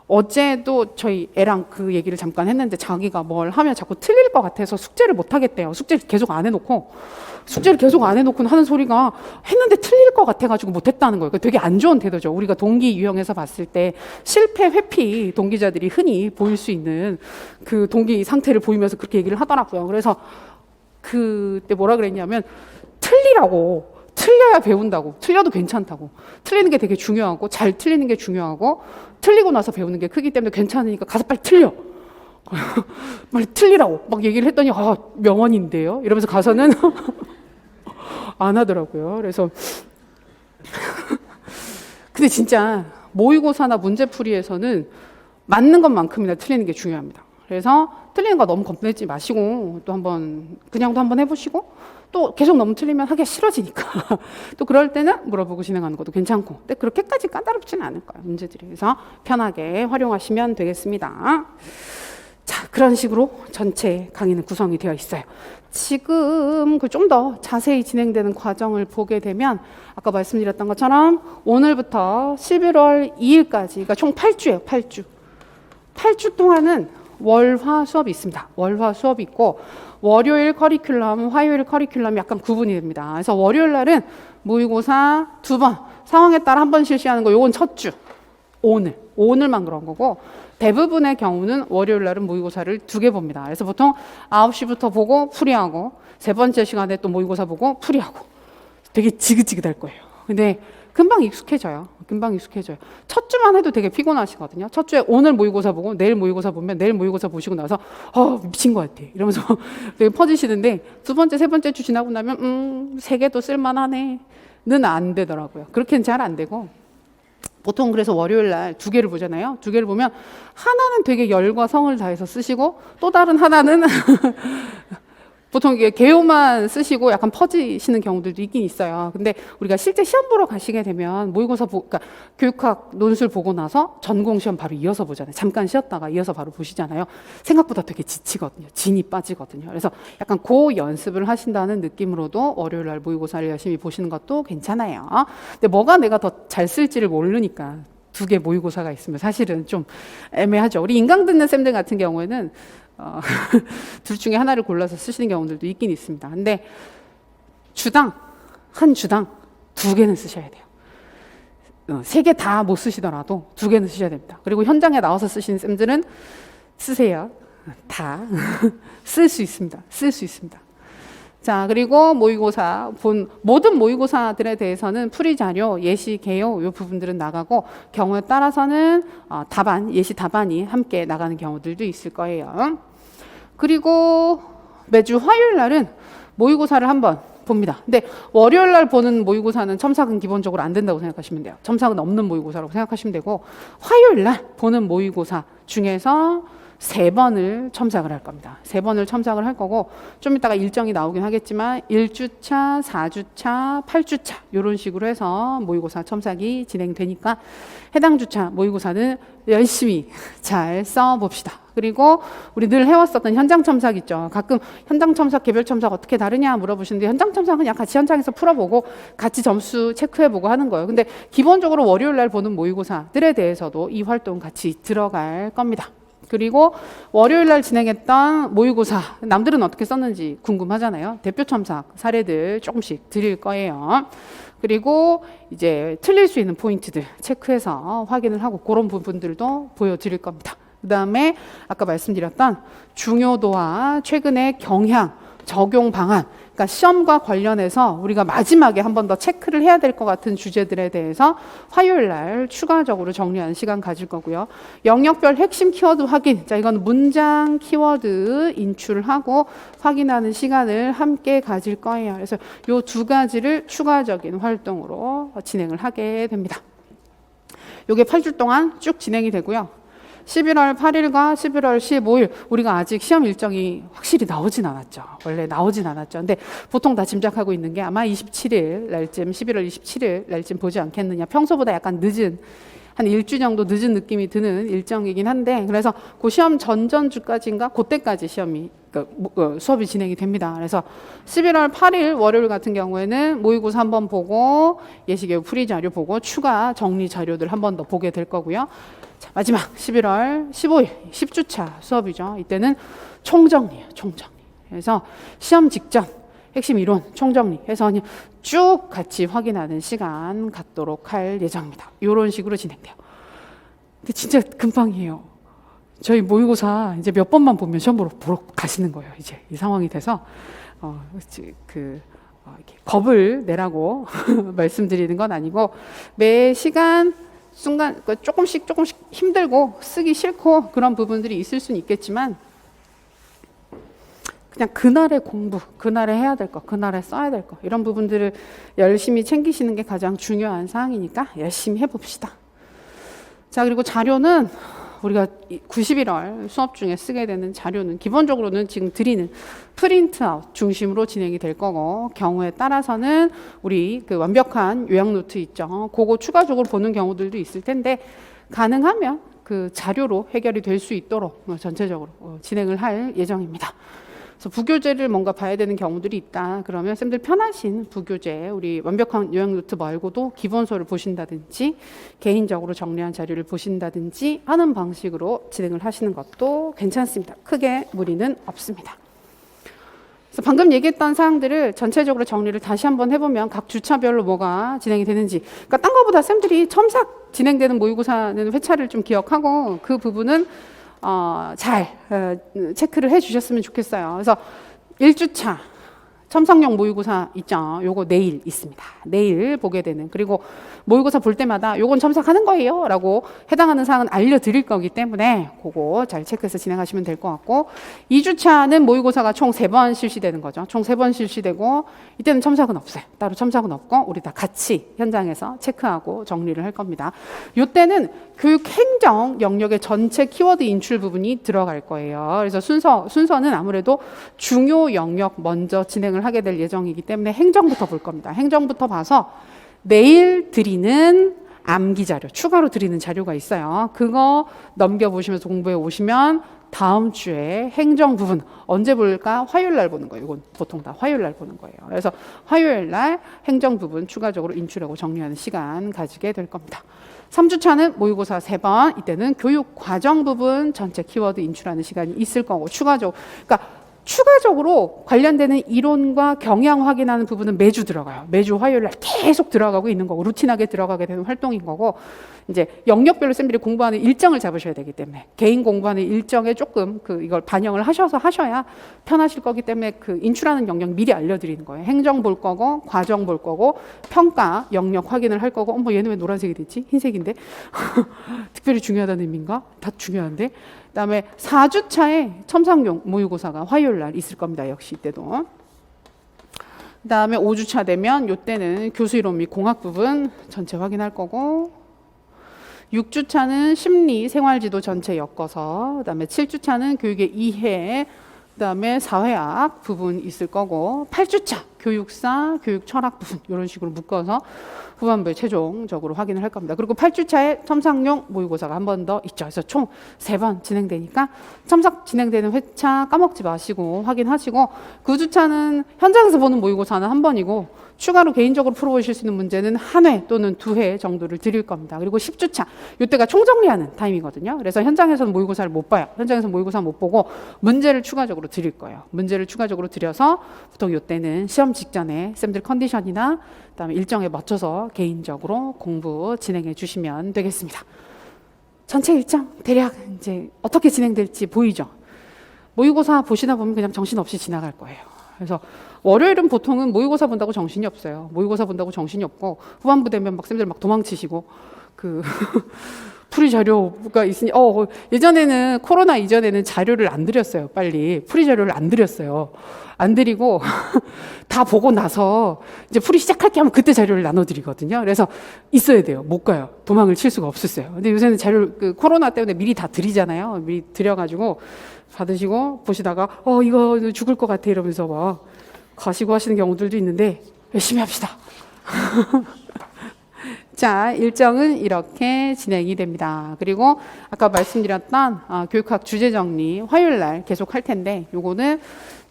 어제도 저희 애랑 그 얘기를 잠깐 했는데 자기가 뭘 하면 자꾸 틀릴 것 같아서 숙제를 못 하겠대요. 숙제를 계속 안 해놓고는 하는 소리가 했는데 틀릴 것 같아가지고 못했다는 거예요. 되게 안 좋은 태도죠. 우리가 동기 유형에서 봤을 때 실패 회피 동기자들이 흔히 보일 수 있는 그 동기 상태를 보이면서 그렇게 얘기를 하더라고요. 그래서 그때 뭐라 그랬냐면 틀리라고. 틀려야 배운다고. 틀려도 괜찮다고. 틀리는 게 되게 중요하고 잘 틀리는 게 중요하고 틀리고 나서 배우는 게 크기 때문에 괜찮으니까 가서 빨리 틀려. 빨리 틀리라고 막 얘기를 했더니 명언인데요. 이러면서 가서는 안 하더라고요. 그래서 근데 진짜 모의고사나 문제풀이에서는 맞는 것만큼이나 틀리는 게 중요합니다. 그래서 틀리는 거 너무 겁내지 마시고 또 한번 그냥도 한번 해보시고 또 계속 너무 틀리면 하기가 싫어지니까 또 그럴 때는 물어보고 진행하는 것도 괜찮고 근데 그렇게까지 까다롭지는 않을 거예요. 문제들이. 그래서 편하게 활용하시면 되겠습니다. 자, 그런 식으로 전체 강의는 구성이 되어 있어요. 지금 그 좀 더 자세히 진행되는 과정을 보게 되면 아까 말씀드렸던 것처럼 오늘부터 11월 2일까지 그러니까 총 8주예요. 8주 동안은 월화 수업이 있습니다. 월화 수업이 있고 월요일 커리큘럼, 화요일 커리큘럼이 약간 구분이 됩니다. 그래서 월요일 날은 모의고사 2번, 상황에 따라 한 번 실시하는 거 요건 첫 주. 오늘만 그런 거고 대부분의 경우는 월요일 날은 모의고사를 2개 봅니다. 그래서 보통 9시부터 보고 풀이하고 세 번째 시간에 또 모의고사 보고 풀이하고 되게 지긋지긋할 거예요. 근데 금방 익숙해져요. 첫 주만 해도 되게 피곤하시거든요. 첫 주에 오늘 모의고사 보고 내일 모의고사 보면 내일 모의고사 보시고 나서 미친 것 같아 이러면서 되게 퍼지시는데 두 번째, 세 번째 주 지나고 나면 3개도 쓸만하네 는 안 되더라고요. 그렇게는 잘 안 되고 보통 그래서 월요일 날 2개를 보잖아요. 2개를 보면 하나는 되게 열과 성을 다해서 쓰시고 또 다른 하나는 보통 이게 개요만 쓰시고 약간 퍼지시는 경우들도 있긴 있어요. 근데 우리가 실제 시험 보러 가시게 되면 모의고사 그러니까 교육학 논술 보고 나서 전공 시험 바로 이어서 보잖아요. 잠깐 쉬었다가 이어서 바로 보시잖아요. 생각보다 되게 지치거든요. 진이 빠지거든요. 그래서 약간 그 연습을 하신다는 느낌으로도 월요일 날 모의고사를 열심히 보시는 것도 괜찮아요. 근데 뭐가 내가 더 잘 쓸지를 모르니까 2개 모의고사가 있으면 사실은 좀 애매하죠. 우리 인강 듣는 쌤들 같은 경우에는 둘 중에 하나를 골라서 쓰시는 경우들도 있긴 있습니다. 근데 한 주당 2개는 쓰셔야 돼요. 3개 다 못 쓰시더라도 2개는 쓰셔야 됩니다. 그리고 현장에 나와서 쓰시는 쌤들은 쓰세요. 다 쓸 수 있습니다. 자, 그리고 모의고사 모든 모의고사들에 대해서는 풀이 자료, 예시 개요 이 부분들은 나가고 경우에 따라서는 예시 답안이 함께 나가는 경우들도 있을 거예요. 그리고 매주 화요일 날은 모의고사를 한번 봅니다. 근데 월요일 날 보는 모의고사는 첨삭은 기본적으로 안 된다고 생각하시면 돼요. 첨삭은 없는 모의고사라고 생각하시면 되고 화요일 날 보는 모의고사 중에서 3번을 첨삭을 할 겁니다. 3번을 첨삭을 할 거고 좀 이따가 일정이 나오긴 하겠지만 1주차, 4주차, 8주차 이런 식으로 해서 모의고사 첨삭이 진행되니까 해당 주차 모의고사는 열심히 잘 써봅시다. 그리고 우리 늘 해왔었던 현장 첨삭 있죠. 가끔 현장 첨삭, 개별 첨삭 어떻게 다르냐 물어보시는데 현장 첨삭은 그냥 같이 현장에서 풀어보고 같이 점수 체크해보고 하는 거예요. 근데 기본적으로 월요일 날 보는 모의고사들에 대해서도 이 활동 같이 들어갈 겁니다. 그리고 월요일 날 진행했던 모의고사 남들은 어떻게 썼는지 궁금하잖아요. 대표 첨삭 사례들 조금씩 드릴 거예요. 그리고 이제 틀릴 수 있는 포인트들 체크해서 확인을 하고 그런 부분들도 보여드릴 겁니다. 그 다음에 아까 말씀드렸던 중요도와 최근의 경향 적용 방안, 그러니까 시험과 관련해서 우리가 마지막에 한 번 더 체크를 해야 될 것 같은 주제들에 대해서 화요일 날 추가적으로 정리하는 시간 가질 거고요. 영역별 핵심 키워드 확인. 자, 이건 문장 키워드 인출하고 확인하는 시간을 함께 가질 거예요. 그래서 이 두 가지를 추가적인 활동으로 진행을 하게 됩니다. 요게 8주 동안 쭉 진행이 되고요. 11월 8일과 11월 15일 우리가 아직 시험 일정이 확실히 나오진 않았죠. 원래 나오진 않았죠. 근데 보통 다 짐작하고 있는 게 아마 27일 날쯤 11월 27일 날쯤 보지 않겠느냐. 평소보다 약간 늦은 한 일주 정도 늦은 느낌이 드는 일정이긴 한데 그래서 그 시험 전전주까지인가 그때까지 시험이 수업이 진행이 됩니다. 그래서 11월 8일 월요일 같은 경우에는 모의고사 한번 보고 예시계획 풀이 자료 보고 추가 정리 자료들 한 번 더 보게 될 거고요. 자, 마지막 11월 15일 10주차 수업이죠. 이때는 총정리예요. 총정리. 그래서 시험 직전 핵심 이론 총정리해서 쭉 같이 확인하는 시간 갖도록 할 예정입니다. 이런 식으로 진행돼요. 근데 진짜 금방이에요. 저희 모의고사 이제 몇 번만 보면 시험 보러 가시는 거예요. 이제 이 상황이 돼서 이렇게 겁을 내라고 말씀드리는 건 아니고 매 시간 순간 조금씩 힘들고 쓰기 싫고 그런 부분들이 있을 수는 있겠지만 그냥 그날의 공부, 그날에 해야 될 거, 그날에 써야 될 거 이런 부분들을 열심히 챙기시는 게 가장 중요한 사항이니까 열심히 해봅시다. 자, 그리고 자료는 우리가 91월 수업 중에 쓰게 되는 자료는 기본적으로는 지금 드리는 프린트아웃 중심으로 진행이 될 거고 경우에 따라서는 우리 그 완벽한 요약 노트 있죠. 그거 추가적으로 보는 경우들도 있을 텐데 가능하면 그 자료로 해결이 될 수 있도록 전체적으로 진행을 할 예정입니다. 그래서 부교재를 뭔가 봐야 되는 경우들이 있다. 그러면 쌤들 편하신 부교재, 우리 완벽한 요약 노트 말고도 기본서를 보신다든지 개인적으로 정리한 자료를 보신다든지 하는 방식으로 진행을 하시는 것도 괜찮습니다. 크게 무리는 없습니다. 그래서 방금 얘기했던 사항들을 전체적으로 정리를 다시 한번 해보면 각 주차별로 뭐가 진행이 되는지, 그러니까 딴 거보다 쌤들이 첨삭 진행되는 모의고사는 회차를 좀 기억하고 그 부분은 잘 체크를 해 주셨으면 좋겠어요. 그래서 1주차 첨삭용 모의고사 있죠. 요거 내일 있습니다. 내일 보게 되는. 그리고 모의고사 볼 때마다 요건 첨삭하는 거예요 라고 해당하는 사항은 알려드릴 거기 때문에 그거 잘 체크해서 진행하시면 될 것 같고 2주차는 모의고사가 총 3번 실시되는 거죠. 총 3번 실시되고 이때는 첨삭은 없어요. 따로 첨삭은 없고 우리 다 같이 현장에서 체크하고 정리를 할 겁니다. 요때는 교육행정 영역의 전체 키워드 인출 부분이 들어갈 거예요. 그래서 순서는 아무래도 중요 영역 먼저 진행을 하게 될 예정이기 때문에 행정부터 볼 겁니다. 행정부터 봐서 내일 드리는 암기 자료, 추가로 드리는 자료가 있어요. 그거 넘겨보시면서 공부해 오시면 다음 주에 행정 부분 언제 볼까? 화요일 날 보는 거예요. 이건 보통 다 화요일 날 보는 거예요. 그래서 화요일 날 행정 부분 추가적으로 인출하고 정리하는 시간 가지게 될 겁니다. 3주차는 모의고사 3번, 이때는 교육 과정 부분 전체 키워드 인출하는 시간이 있을 거고 추가적으로 관련되는 이론과 경향 확인하는 부분은 매주 들어가요. 매주 화요일 날 계속 들어가고 있는 거고 루틴하게 들어가게 되는 활동인 거고 이제 영역별로 쌤들이 공부하는 일정을 잡으셔야 되기 때문에 개인 공부하는 일정에 조금 이걸 반영을 하셔야 편하실 거기 때문에 그 인출하는 영역 미리 알려드리는 거예요. 행정 볼 거고 과정 볼 거고 평가 영역 확인을 할 거고 얘는 왜 노란색이 됐지? 흰색인데 특별히 중요하다는 의미인가? 다 중요한데 그다음에 4주차에 첨삭용 모의고사가 화요일 날 있을 겁니다. 역시 이때도. 그다음에 5주차 되면 이때는 교수 이론 및 공학 부분 전체 확인할 거고 6주차는 심리 생활지도 전체 엮어서 그다음에 7주차는 교육의 이해 그다음에 사회학 부분 있을 거고 8주차 교육사 교육 철학 부분 이런 식으로 묶어서 후반부에 최종적으로 확인을 할 겁니다. 그리고 8주차에 첨삭용 모의고사가 한 번 더 있죠. 그래서 총 3번 진행되니까 첨삭 진행되는 회차 까먹지 마시고 확인하시고 9주차는 현장에서 보는 모의고사는 한 번이고 추가로 개인적으로 풀어보실 수 있는 문제는 한 회 또는 2회 정도를 드릴 겁니다. 그리고 10주차 이때가 총정리하는 타임이거든요. 그래서 현장에서는 모의고사를 못 봐요. 현장에서 모의고사 못 보고 문제를 추가적으로 드릴 거예요. 문제를 추가적으로 드려서 보통 이때는 시험 직전에 쌤들 컨디션이나 그다음에 일정에 맞춰서 개인적으로 공부 진행해 주시면 되겠습니다. 전체 일정 대략 이제 어떻게 진행될지 보이죠? 모의고사 보시다 보면 그냥 정신없이 지나갈 거예요. 그래서 월요일은 보통은 모의고사 본다고 정신이 없어요. 모의고사 본다고 정신이 없고 후반부 되면 막 쌤들 막 도망치시고 그 풀이 자료가 있으니 예전에는 코로나 이전에는 자료를 안 드렸어요. 빨리 풀이 자료를 안 드렸어요. 안 드리고 다 보고 나서 이제 풀이 시작할게 하면 그때 자료를 나눠드리거든요. 그래서 있어야 돼요. 못 가요. 도망을 칠 수가 없었어요. 근데 요새는 자료 코로나 때문에 미리 다 드리잖아요. 미리 드려가지고 받으시고 보시다가 이거 죽을 것 같아 이러면서 막 가시고 하시는 경우들도 있는데 열심히 합시다. 자, 일정은 이렇게 진행이 됩니다. 그리고 아까 말씀드렸던 교육학 주제 정리 화요일 날 계속 할 텐데 요거는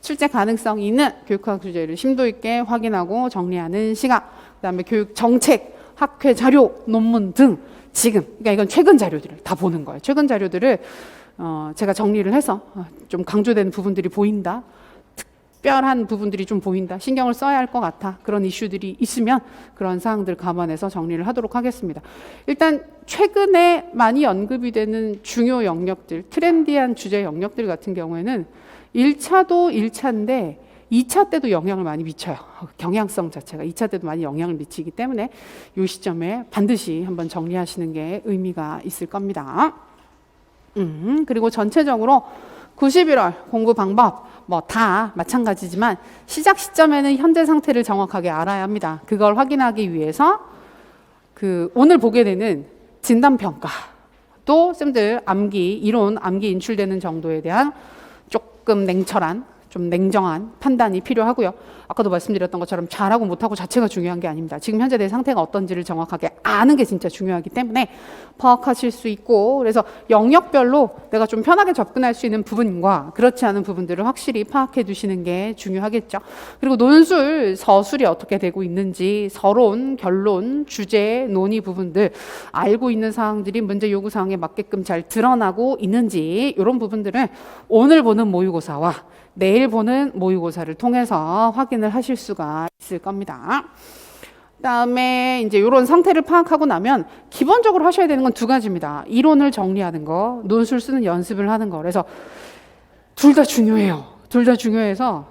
출제 가능성이 있는 교육학 주제를 심도 있게 확인하고 정리하는 시간, 그다음에 교육 정책, 학회 자료, 논문 등 지금 그러니까 이건 최근 자료들을 다 보는 거예요. 최근 자료들을 제가 정리를 해서 좀 강조되는 부분들이 보인다. 특별한 부분들이 좀 보인다. 신경을 써야 할 것 같아. 그런 이슈들이 있으면 그런 사항들 감안해서 정리를 하도록 하겠습니다. 일단 최근에 많이 언급이 되는 중요 영역들, 트렌디한 주제 영역들 같은 경우에는 1차도 1차인데 2차 때도 영향을 많이 미쳐요. 경향성 자체가 2차 때도 많이 영향을 미치기 때문에 이 시점에 반드시 한번 정리하시는 게 의미가 있을 겁니다. 그리고 전체적으로 91월 공부 방법 뭐 다 마찬가지지만 시작 시점에는 현재 상태를 정확하게 알아야 합니다. 그걸 확인하기 위해서 오늘 보게 되는 진단평가 또 쌤들 이론 암기 인출되는 정도에 대한 조금 냉철한 좀 냉정한 판단이 필요하고요. 아까도 말씀드렸던 것처럼 잘하고 못하고 자체가 중요한 게 아닙니다. 지금 현재 내 상태가 어떤지를 정확하게 아는 게 진짜 중요하기 때문에 파악하실 수 있고, 그래서 영역별로 내가 좀 편하게 접근할 수 있는 부분과 그렇지 않은 부분들을 확실히 파악해 두시는 게 중요하겠죠. 그리고 논술, 서술이 어떻게 되고 있는지 서론, 결론, 주제, 논의 부분들 알고 있는 사항들이 문제 요구 사항에 맞게끔 잘 드러나고 있는지 이런 부분들은 오늘 보는 모의고사와 내일 보는 모의고사를 통해서 확인을 하실 수가 있을 겁니다. 그다음에 이제 이런 상태를 파악하고 나면 기본적으로 하셔야 되는 건 두 가지입니다. 이론을 정리하는 거, 논술 쓰는 연습을 하는 거. 그래서 둘 다 중요해요. 둘 다 중요해서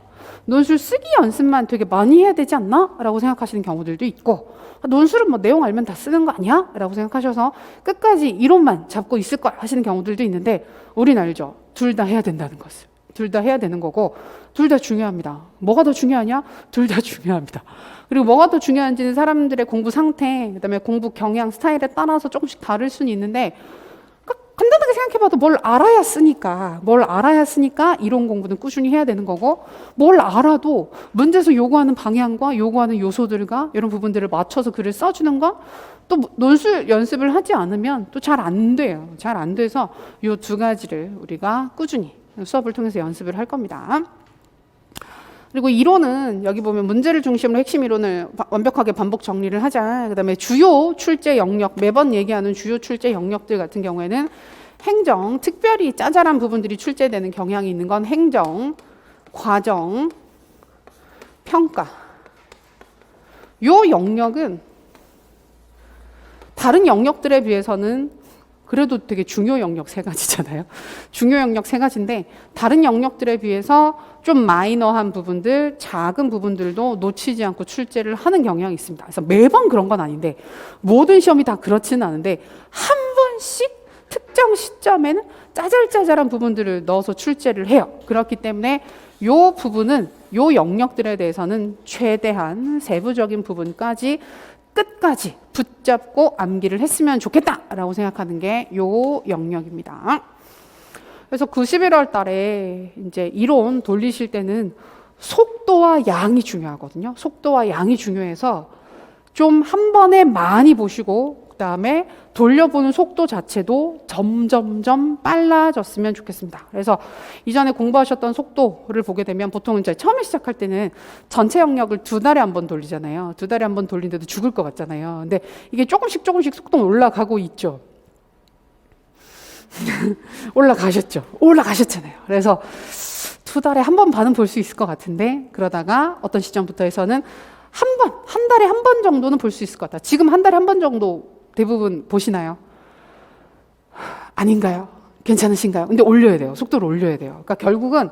논술 쓰기 연습만 되게 많이 해야 되지 않나? 라고 생각하시는 경우들도 있고, 논술은 뭐 내용 알면 다 쓰는 거 아니야? 라고 생각하셔서 끝까지 이론만 잡고 있을 거야 하시는 경우들도 있는데, 우린 알죠. 둘 다 해야 된다는 것을. 둘 다 해야 되는 거고 둘 다 중요합니다. 뭐가 더 중요하냐? 둘 다 중요합니다. 그리고 뭐가 더 중요한지는 사람들의 공부 상태, 그다음에 공부 경향 스타일에 따라서 조금씩 다를 수는 있는데 간단하게 생각해봐도 뭘 알아야 쓰니까 이론 공부는 꾸준히 해야 되는 거고, 뭘 알아도 문제에서 요구하는 방향과 요구하는 요소들과 이런 부분들을 맞춰서 글을 써주는 거, 또 논술 연습을 하지 않으면 또 잘 안 돼요. 잘 안 돼서 이 두 가지를 우리가 꾸준히 수업을 통해서 연습을 할 겁니다. 그리고 이론은 여기 보면 문제를 중심으로 핵심 이론을 완벽하게 반복 정리를 하자. 그다음에 주요 출제 영역, 매번 얘기하는 주요 출제 영역들 같은 경우에는 행정, 특별히 짜잘한 부분들이 출제되는 경향이 있는 건 행정, 과정, 평가. 요 영역은 다른 영역들에 비해서는 그래도 되게 중요 영역 세 가지잖아요. 중요 영역 세 가지인데 다른 영역들에 비해서 좀 마이너한 부분들, 작은 부분들도 놓치지 않고 출제를 하는 경향이 있습니다. 그래서 매번 그런 건 아닌데 모든 시험이 다 그렇지는 않은데 한 번씩 특정 시점에는 짜잘짜잘한 부분들을 넣어서 출제를 해요. 그렇기 때문에 요 부분은 요 영역들에 대해서는 최대한 세부적인 부분까지 끝까지 붙잡고 암기를 했으면 좋겠다라고 생각하는 게 요 영역입니다. 그래서 91월 달에 이제 이론 돌리실 때는 속도와 양이 중요하거든요. 속도와 양이 중요해서 좀 한 번에 많이 보시고 그다음에 돌려보는 속도 자체도 점점점 빨라졌으면 좋겠습니다. 그래서 이전에 공부하셨던 속도를 보게 되면 보통 이제 처음에 시작할 때는 전체 영역을 2달에 한 번 돌리잖아요. 2달에 한 번 돌리는데도 죽을 것 같잖아요. 근데 이게 조금씩 속도는 올라가고 있죠. 올라가셨잖아요. 그래서 2달에 한 번 반은 볼 수 있을 것 같은데, 그러다가 어떤 시점부터 해서는 한 달에 한 번 정도는 볼 수 있을 것 같다. 지금 한 달에 한 번 정도 대부분 보시나요? 아닌가요? 괜찮으신가요? 근데 올려야 돼요. 속도를 올려야 돼요. 그러니까 결국은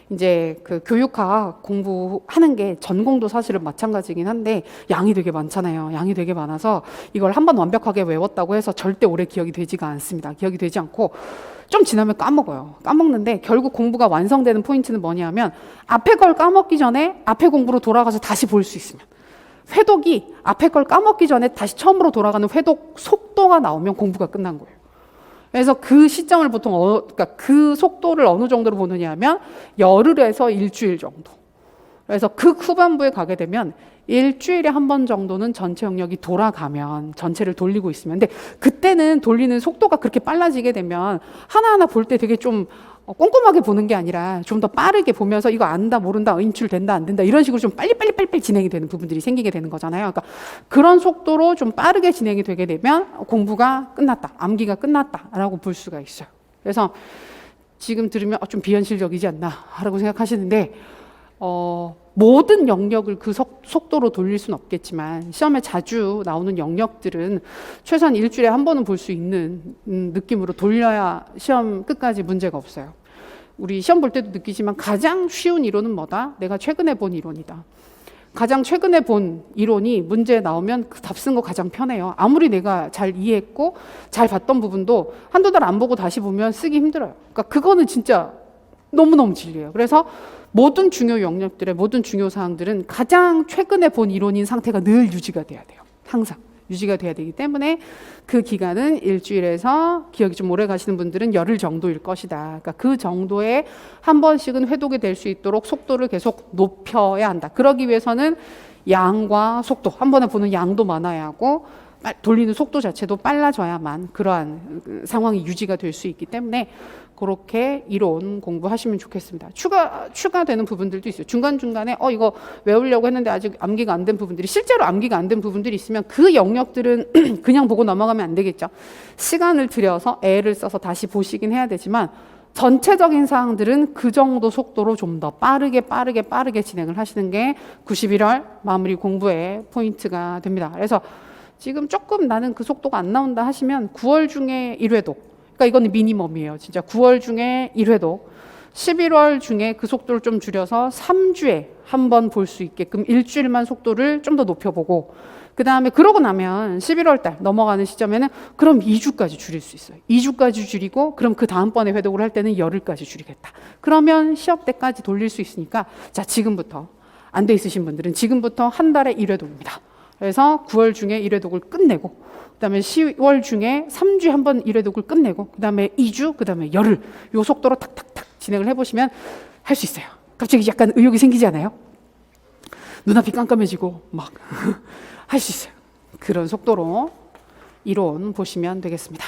이제 그 교육학 공부하는 게 전공도 사실은 마찬가지긴 한데 양이 되게 많잖아요. 양이 되게 많아서 이걸 한번 완벽하게 외웠다고 해서 절대 오래 기억이 되지가 않습니다. 기억이 되지 않고 좀 지나면 까먹어요. 까먹는데 결국 공부가 완성되는 포인트는 뭐냐면 앞에 걸 까먹기 전에 앞에 공부로 돌아가서 다시 볼 수 있으면, 회독이 앞에 걸 까먹기 전에 다시 처음으로 돌아가는 회독 속도가 나오면 공부가 끝난 거예요. 그래서 그 시점을 보통 그러니까 그 속도를 어느 정도로 보느냐 하면 열흘에서 일주일 정도. 그래서 그 후반부에 가게 되면 일주일에 한 번 정도는 전체 영역이 돌아가면, 전체를 돌리고 있으면, 근데 그때는 돌리는 속도가 그렇게 빨라지게 되면 하나하나 볼 때 되게 좀 꼼꼼하게 보는 게 아니라 좀 더 빠르게 보면서 이거 안다 모른다 인출된다 안 된다 이런 식으로 좀 빨리 진행이 되는 부분들이 생기게 되는 거잖아요. 그러니까 그런 속도로 좀 빠르게 진행이 되게 되면 공부가 끝났다, 암기가 끝났다라고 볼 수가 있어요. 그래서 지금 들으면 좀 비현실적이지 않나 라고 생각하시는데 모든 영역을 그 속도로 돌릴 수는 없겠지만 시험에 자주 나오는 영역들은 최소한 일주일에 한 번은 볼 수 있는 느낌으로 돌려야 시험 끝까지 문제가 없어요. 우리 시험 볼 때도 느끼지만 가장 쉬운 이론은 뭐다? 내가 최근에 본 이론이다. 가장 최근에 본 이론이 문제에 나오면 그 답 쓴 거 가장 편해요. 아무리 내가 잘 이해했고 잘 봤던 부분도 한두 달 안 보고 다시 보면 쓰기 힘들어요. 그러니까 그거는 진짜 너무너무 진리예요. 그래서 모든 중요 영역들의 모든 중요 사항들은 가장 최근에 본 이론인 상태가 늘 유지가 돼야 돼요. 항상 유지가 돼야 되기 때문에 그 기간은 일주일에서, 기억이 좀 오래 가시는 분들은 열흘 정도일 것이다. 그러니까 그 정도에 한 번씩은 회독이 될 수 있도록 속도를 계속 높여야 한다. 그러기 위해서는 양과 속도, 한 번에 보는 양도 많아야 하고 돌리는 속도 자체도 빨라져야만 그러한 상황이 유지가 될 수 있기 때문에 그렇게 이론 공부하시면 좋겠습니다. 추가되는 부분들도 있어요. 중간중간에 이거 외우려고 했는데 아직 암기가 안 된 부분들이, 실제로 암기가 안 된 부분들이 있으면 그 영역들은 그냥 보고 넘어가면 안 되겠죠. 시간을 들여서 애를 써서 다시 보시긴 해야 되지만 전체적인 사항들은 그 정도 속도로 좀 더 빠르게 진행을 하시는 게 91월 마무리 공부의 포인트가 됩니다. 그래서 지금 조금 나는 그 속도가 안 나온다 하시면 9월 중에 1회독, 그러니까 이거는 미니멈이에요. 진짜 9월 중에 1회독, 11월 중에 그 속도를 좀 줄여서 3주에 한 번 볼 수 있게끔 일주일만 속도를 좀 더 높여보고, 그 다음에 그러고 나면 11월 달 넘어가는 시점에는 그럼 2주까지 줄일 수 있어요. 2주까지 줄이고 그럼 그 다음번에 회독을 할 때는 열흘까지 줄이겠다. 그러면 시험 때까지 돌릴 수 있으니까 자, 지금부터 안 돼 있으신 분들은 지금부터 한 달에 1회독입니다. 그래서 9월 중에 1회독을 끝내고 그 다음에 10월 중에 3주에 한 번 1회독을 끝내고 그 다음에 2주, 그 다음에 열흘, 요 속도로 탁탁탁 진행을 해보시면 할 수 있어요. 갑자기 약간 의욕이 생기지 않아요? 눈앞이 깜깜해지고 막 할 수 있어요. 그런 속도로 이론 보시면 되겠습니다.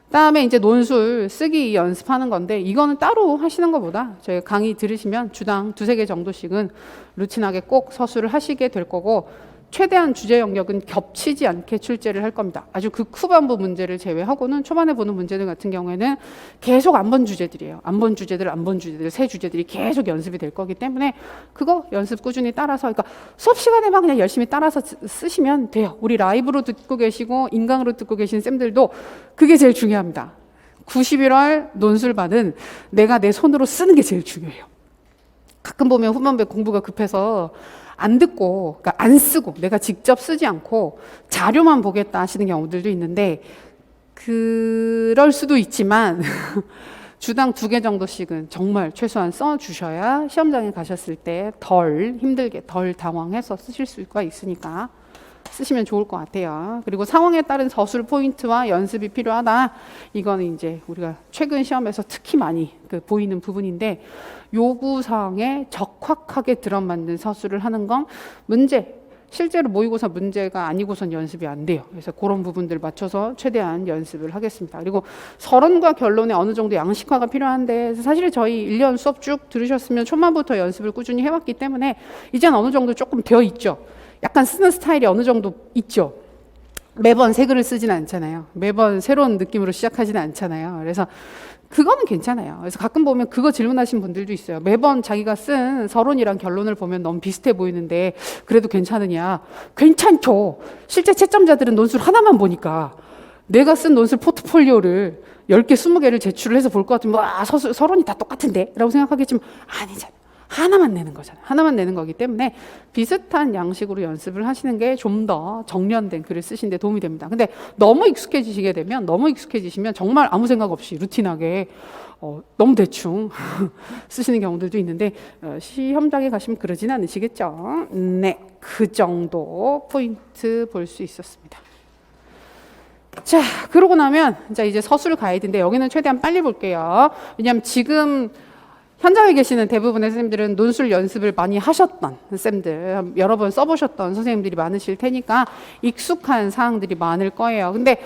그다음에 이제 논술 쓰기 연습하는 건데 이거는 따로 하시는 것보다 저희 강의 들으시면 주당 2-3개 정도씩은 루틴하게 꼭 서술을 하시게 될 거고, 최대한 주제 영역은 겹치지 않게 출제를 할 겁니다. 아주 극 후반부 문제를 제외하고는 초반에 보는 문제들 같은 경우에는 계속 안 본 주제들이에요. 안 본 주제들, 새 주제들이 계속 연습이 될 거기 때문에 그거 연습 꾸준히 따라서, 그러니까 수업 시간에만 그냥 열심히 따라서 쓰시면 돼요. 우리 라이브로 듣고 계시고 인강으로 듣고 계신 쌤들도 그게 제일 중요합니다. 91월 논술반은 내가 내 손으로 쓰는 게 제일 중요해요. 가끔 보면 후반부에 공부가 급해서 안 듣고, 그러니까 안 쓰고 내가 직접 쓰지 않고 자료만 보겠다 하시는 경우들도 있는데 그럴 수도 있지만 주당 2개 정도씩은 정말 최소한 써주셔야 시험장에 가셨을 때 덜 힘들게, 덜 당황해서 쓰실 수가 있으니까 쓰시면 좋을 것 같아요. 그리고 상황에 따른 서술 포인트와 연습이 필요하다. 이거는 이제 우리가 최근 시험에서 특히 많이 보이는 부분인데, 요구사항에 적확하게 들어맞는 서술을 하는 건 실제로 모의고사 문제가 아니고선 연습이 안 돼요. 그래서 그런 부분들 맞춰서 최대한 연습을 하겠습니다. 그리고 서론과 결론에 어느 정도 양식화가 필요한데, 사실 저희 1년 수업 쭉 들으셨으면 초반부터 연습을 꾸준히 해왔기 때문에 이제는 어느 정도 조금 되어 있죠. 약간 쓰는 스타일이 어느 정도 있죠. 매번 새 글을 쓰지는 않잖아요. 매번 새로운 느낌으로 시작하지는 않잖아요. 그래서 그거는 괜찮아요. 그래서 가끔 보면 그거 질문하신 분들도 있어요. 매번 자기가 쓴 서론이랑 결론을 보면 너무 비슷해 보이는데 그래도 괜찮으냐? 괜찮죠. 실제 채점자들은 논술 하나만 보니까 내가 쓴 논술 포트폴리오를 10개, 20개를 제출을 해서 볼 것 같으면 와, 서론이 다 똑같은데? 라고 생각하겠지만 아니잖아요. 하나만 내는 거잖아요. 하나만 내는 거기 때문에 비슷한 양식으로 연습을 하시는 게 좀 더 정련된 글을 쓰시는 데 도움이 됩니다. 근데 너무 익숙해지시면 정말 아무 생각 없이 루틴하게 너무 대충 쓰시는 경우들도 있는데 시험장에 가시면 그러진 않으시겠죠? 네, 그 정도 포인트 볼 수 있었습니다. 자, 그러고 나면 이제 서술 가이드인데 여기는 최대한 빨리 볼게요. 왜냐하면 지금 현장에 계시는 대부분의 선생님들은 논술 연습을 많이 하셨던 쌤들, 여러 번 써보셨던 선생님들이 많으실 테니까 익숙한 사항들이 많을 거예요. 근데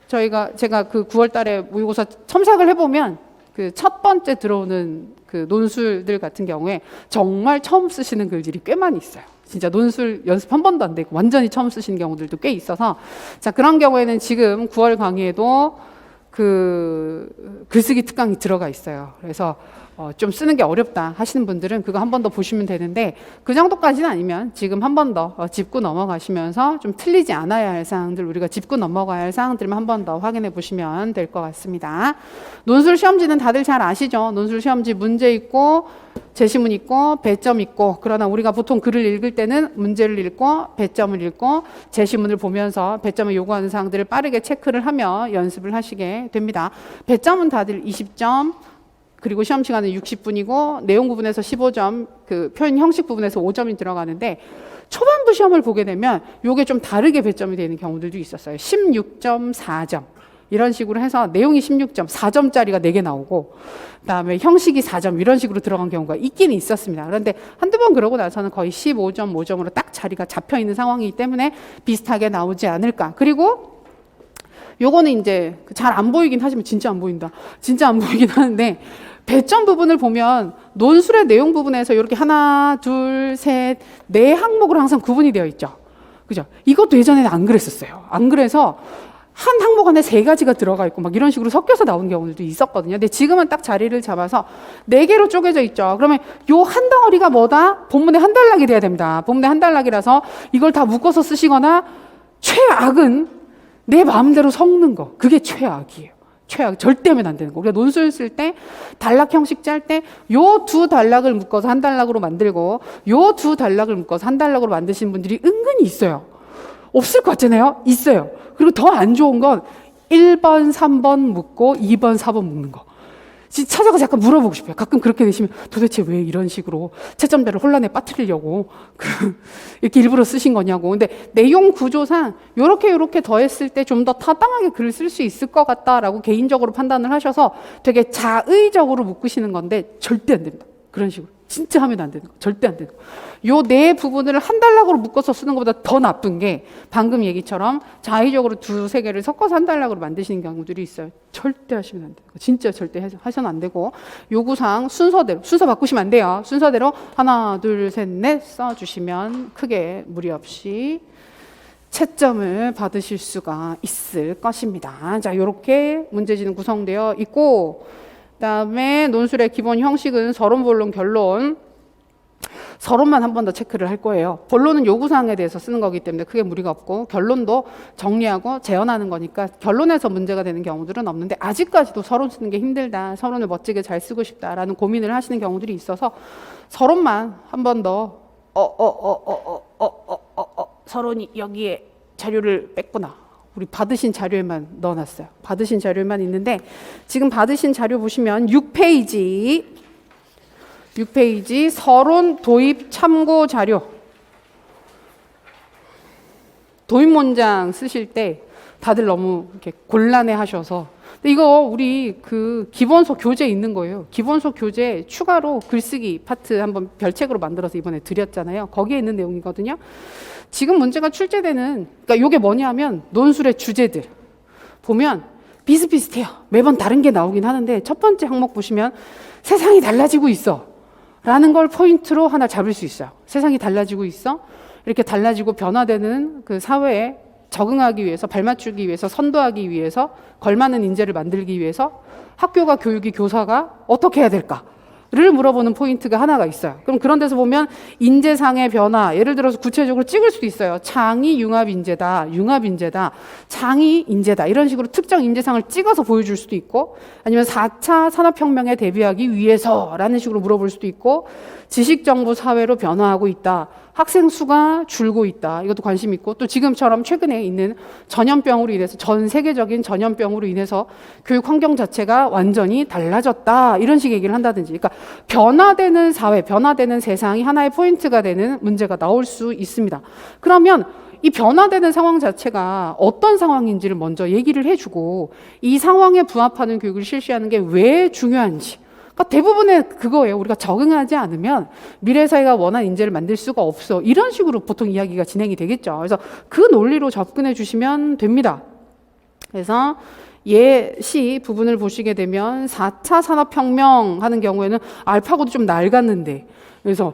제가 그 9월 달에 모의고사 첨삭을 해보면 그 첫 번째 들어오는 그 논술들 같은 경우에 정말 처음 쓰시는 글들이 꽤 많이 있어요. 진짜 논술 연습 한 번도 안 되고 완전히 처음 쓰시는 경우들도 꽤 있어서, 자, 그런 경우에는 지금 9월 강의에도 그 글쓰기 특강이 들어가 있어요. 그래서 좀 쓰는 게 어렵다 하시는 분들은 그거 한 번 더 보시면 되는데, 그 정도까지는 아니면 지금 한 번 더 짚고 넘어가시면서 좀 틀리지 않아야 할 사항들, 우리가 짚고 넘어가야 할 사항들만 한 번 더 확인해 보시면 될 것 같습니다. 논술 시험지는 다들 잘 아시죠? 논술 시험지 문제 있고 제시문 있고 배점 있고, 그러나 우리가 보통 글을 읽을 때는 문제를 읽고 배점을 읽고 제시문을 보면서 배점을 요구하는 사항들을 빠르게 체크를 하며 연습을 하시게 됩니다. 배점은 다들 20점, 그리고 시험 시간은 60분이고 내용 부분에서 15점, 그 표현 형식 부분에서 5점이 들어가는데, 초반부 시험을 보게 되면 요게 좀 다르게 배점이 되는 경우들도 있었어요. 16.4점 이런 식으로 해서 내용이 16점, 4점짜리가 4개 나오고 그다음에 형식이 4점 이런 식으로 들어간 경우가 있기는 있었습니다. 그런데 한두 번 그러고 나서는 거의 15점, 5점으로 딱 자리가 잡혀 있는 상황이기 때문에 비슷하게 나오지 않을까. 그리고 요거는 이제 잘 안 보이긴 하지만 진짜 안 보인다. 진짜 안 보이긴 하는데, 배점 부분을 보면 논술의 내용 부분에서 이렇게 하나, 둘, 셋, 네 항목으로 항상 구분이 되어 있죠. 그죠? 이것도 예전에는 안 그랬었어요. 안 그래서 한 항목 안에 3가지가 들어가 있고 막 이런 식으로 섞여서 나오는 경우들도 있었거든요. 근데 지금은 딱 자리를 잡아서 4개로 쪼개져 있죠. 그러면 요 한 덩어리가 뭐다? 본문의 한 단락이 돼야 됩니다. 본문의 한 단락이라서 이걸 다 묶어서 쓰시거나, 최악은 내 마음대로 섞는 거, 그게 최악이에요. 최악, 절대 하면 안 되는 거. 우리가 논술 쓸 때 단락 형식 짤 때 요 2단락을 묶어서 한 단락으로 만들고 요 2단락을 묶어서 한 단락으로 만드시는 분들이 은근히 있어요. 없을 것 같잖아요. 있어요. 그리고 더 안 좋은 건 1번, 3번 묶고 2번, 4번 묶는 거. 찾아가서 약간 물어보고 싶어요. 가끔 그렇게 되시면 도대체 왜 이런 식으로 채점자를 혼란에 빠뜨리려고 이렇게 일부러 쓰신 거냐고. 근데 내용 구조상 요렇게 더했을 때 좀 더 타당하게 글을 쓸 수 있을 것 같다라고 개인적으로 판단을 하셔서 되게 자의적으로 묶으시는 건데 절대 안 됩니다. 그런 식으로. 진짜 하면 안 되는 거. 절대 안 되는 거. 요 네 부분을 한 단락으로 묶어서 쓰는 것보다 더 나쁜 게 방금 얘기처럼 자의적으로 2-3개를 섞어서 한 단락으로 만드시는 경우들이 있어요. 절대 하시면 안 돼요. 진짜 절대 하셔는 안 되고, 요구사항 순서대로, 순서 바꾸시면 안 돼요. 순서대로 하나, 둘, 셋, 넷 써주시면 크게 무리 없이 채점을 받으실 수가 있을 것입니다. 자, 요렇게 문제지는 구성되어 있고, 그다음에 논술의 기본 형식은 서론, 본론, 결론. 서론만 한 번 더 체크를 할 거예요. 본론은 요구사항에 대해서 쓰는 거기 때문에 크게 무리가 없고, 결론도 정리하고 재현하는 거니까 결론에서 문제가 되는 경우들은 없는데, 아직까지도 서론 쓰는 게 힘들다, 서론을 멋지게 잘 쓰고 싶다라는 고민을 하시는 경우들이 있어서 서론만 한 번 더 서론이 여기에 자료를 뺐구나. 우리 받으신 자료에만 넣어놨어요. 받으신 자료에만 있는데, 지금 받으신 자료 보시면 6페이지 서론 도입 참고 자료. 도입 문장 쓰실 때 다들 너무 이렇게 곤란해 하셔서, 근데 이거 우리 그 기본서 교재 있는 거예요. 기본서 교재 추가로 글쓰기 파트 한번 별책으로 만들어서 이번에 드렸잖아요. 거기에 있는 내용이거든요. 지금 문제가 출제되는, 그러니까 이게 뭐냐면 논술의 주제들 보면 비슷비슷해요. 매번 다른 게 나오긴 하는데, 첫 번째 항목 보시면 세상이 달라지고 있어 라는 걸 포인트로 하나 잡을 수 있어요. 세상이 달라지고 있어. 이렇게 달라지고 변화되는 그 사회에 적응하기 위해서, 발맞추기 위해서, 선도하기 위해서, 걸맞는 인재를 만들기 위해서 학교가, 교육이, 교사가 어떻게 해야 될까? 를 물어보는 포인트가 하나가 있어요. 그럼 그런 데서 보면 인재상의 변화, 예를 들어서 구체적으로 찍을 수도 있어요. 장이 융합인재다, 융합인재다, 장이 인재다, 이런 식으로 특정 인재상을 찍어서 보여줄 수도 있고, 아니면 4차 산업혁명에 대비하기 위해서라는 식으로 물어볼 수도 있고, 지식정보 사회로 변화하고 있다, 학생 수가 줄고 있다, 이것도 관심 있고, 또 지금처럼 최근에 있는 전염병으로 인해서, 전 세계적인 전염병으로 인해서 교육 환경 자체가 완전히 달라졌다, 이런 식의 얘기를 한다든지, 그러니까 변화되는 사회, 변화되는 세상이 하나의 포인트가 되는 문제가 나올 수 있습니다. 그러면 이 변화되는 상황 자체가 어떤 상황인지를 먼저 얘기를 해주고, 이 상황에 부합하는 교육을 실시하는 게 왜 중요한지, 그러니까 대부분의 그거예요. 우리가 적응하지 않으면 미래 사회가 원하는 인재를 만들 수가 없어, 이런 식으로 보통 이야기가 진행이 되겠죠. 그래서 그 논리로 접근해 주시면 됩니다. 그래서 예시 부분을 보시게 되면 4차 산업혁명 하는 경우에는 알파고도 좀 낡았는데, 그래서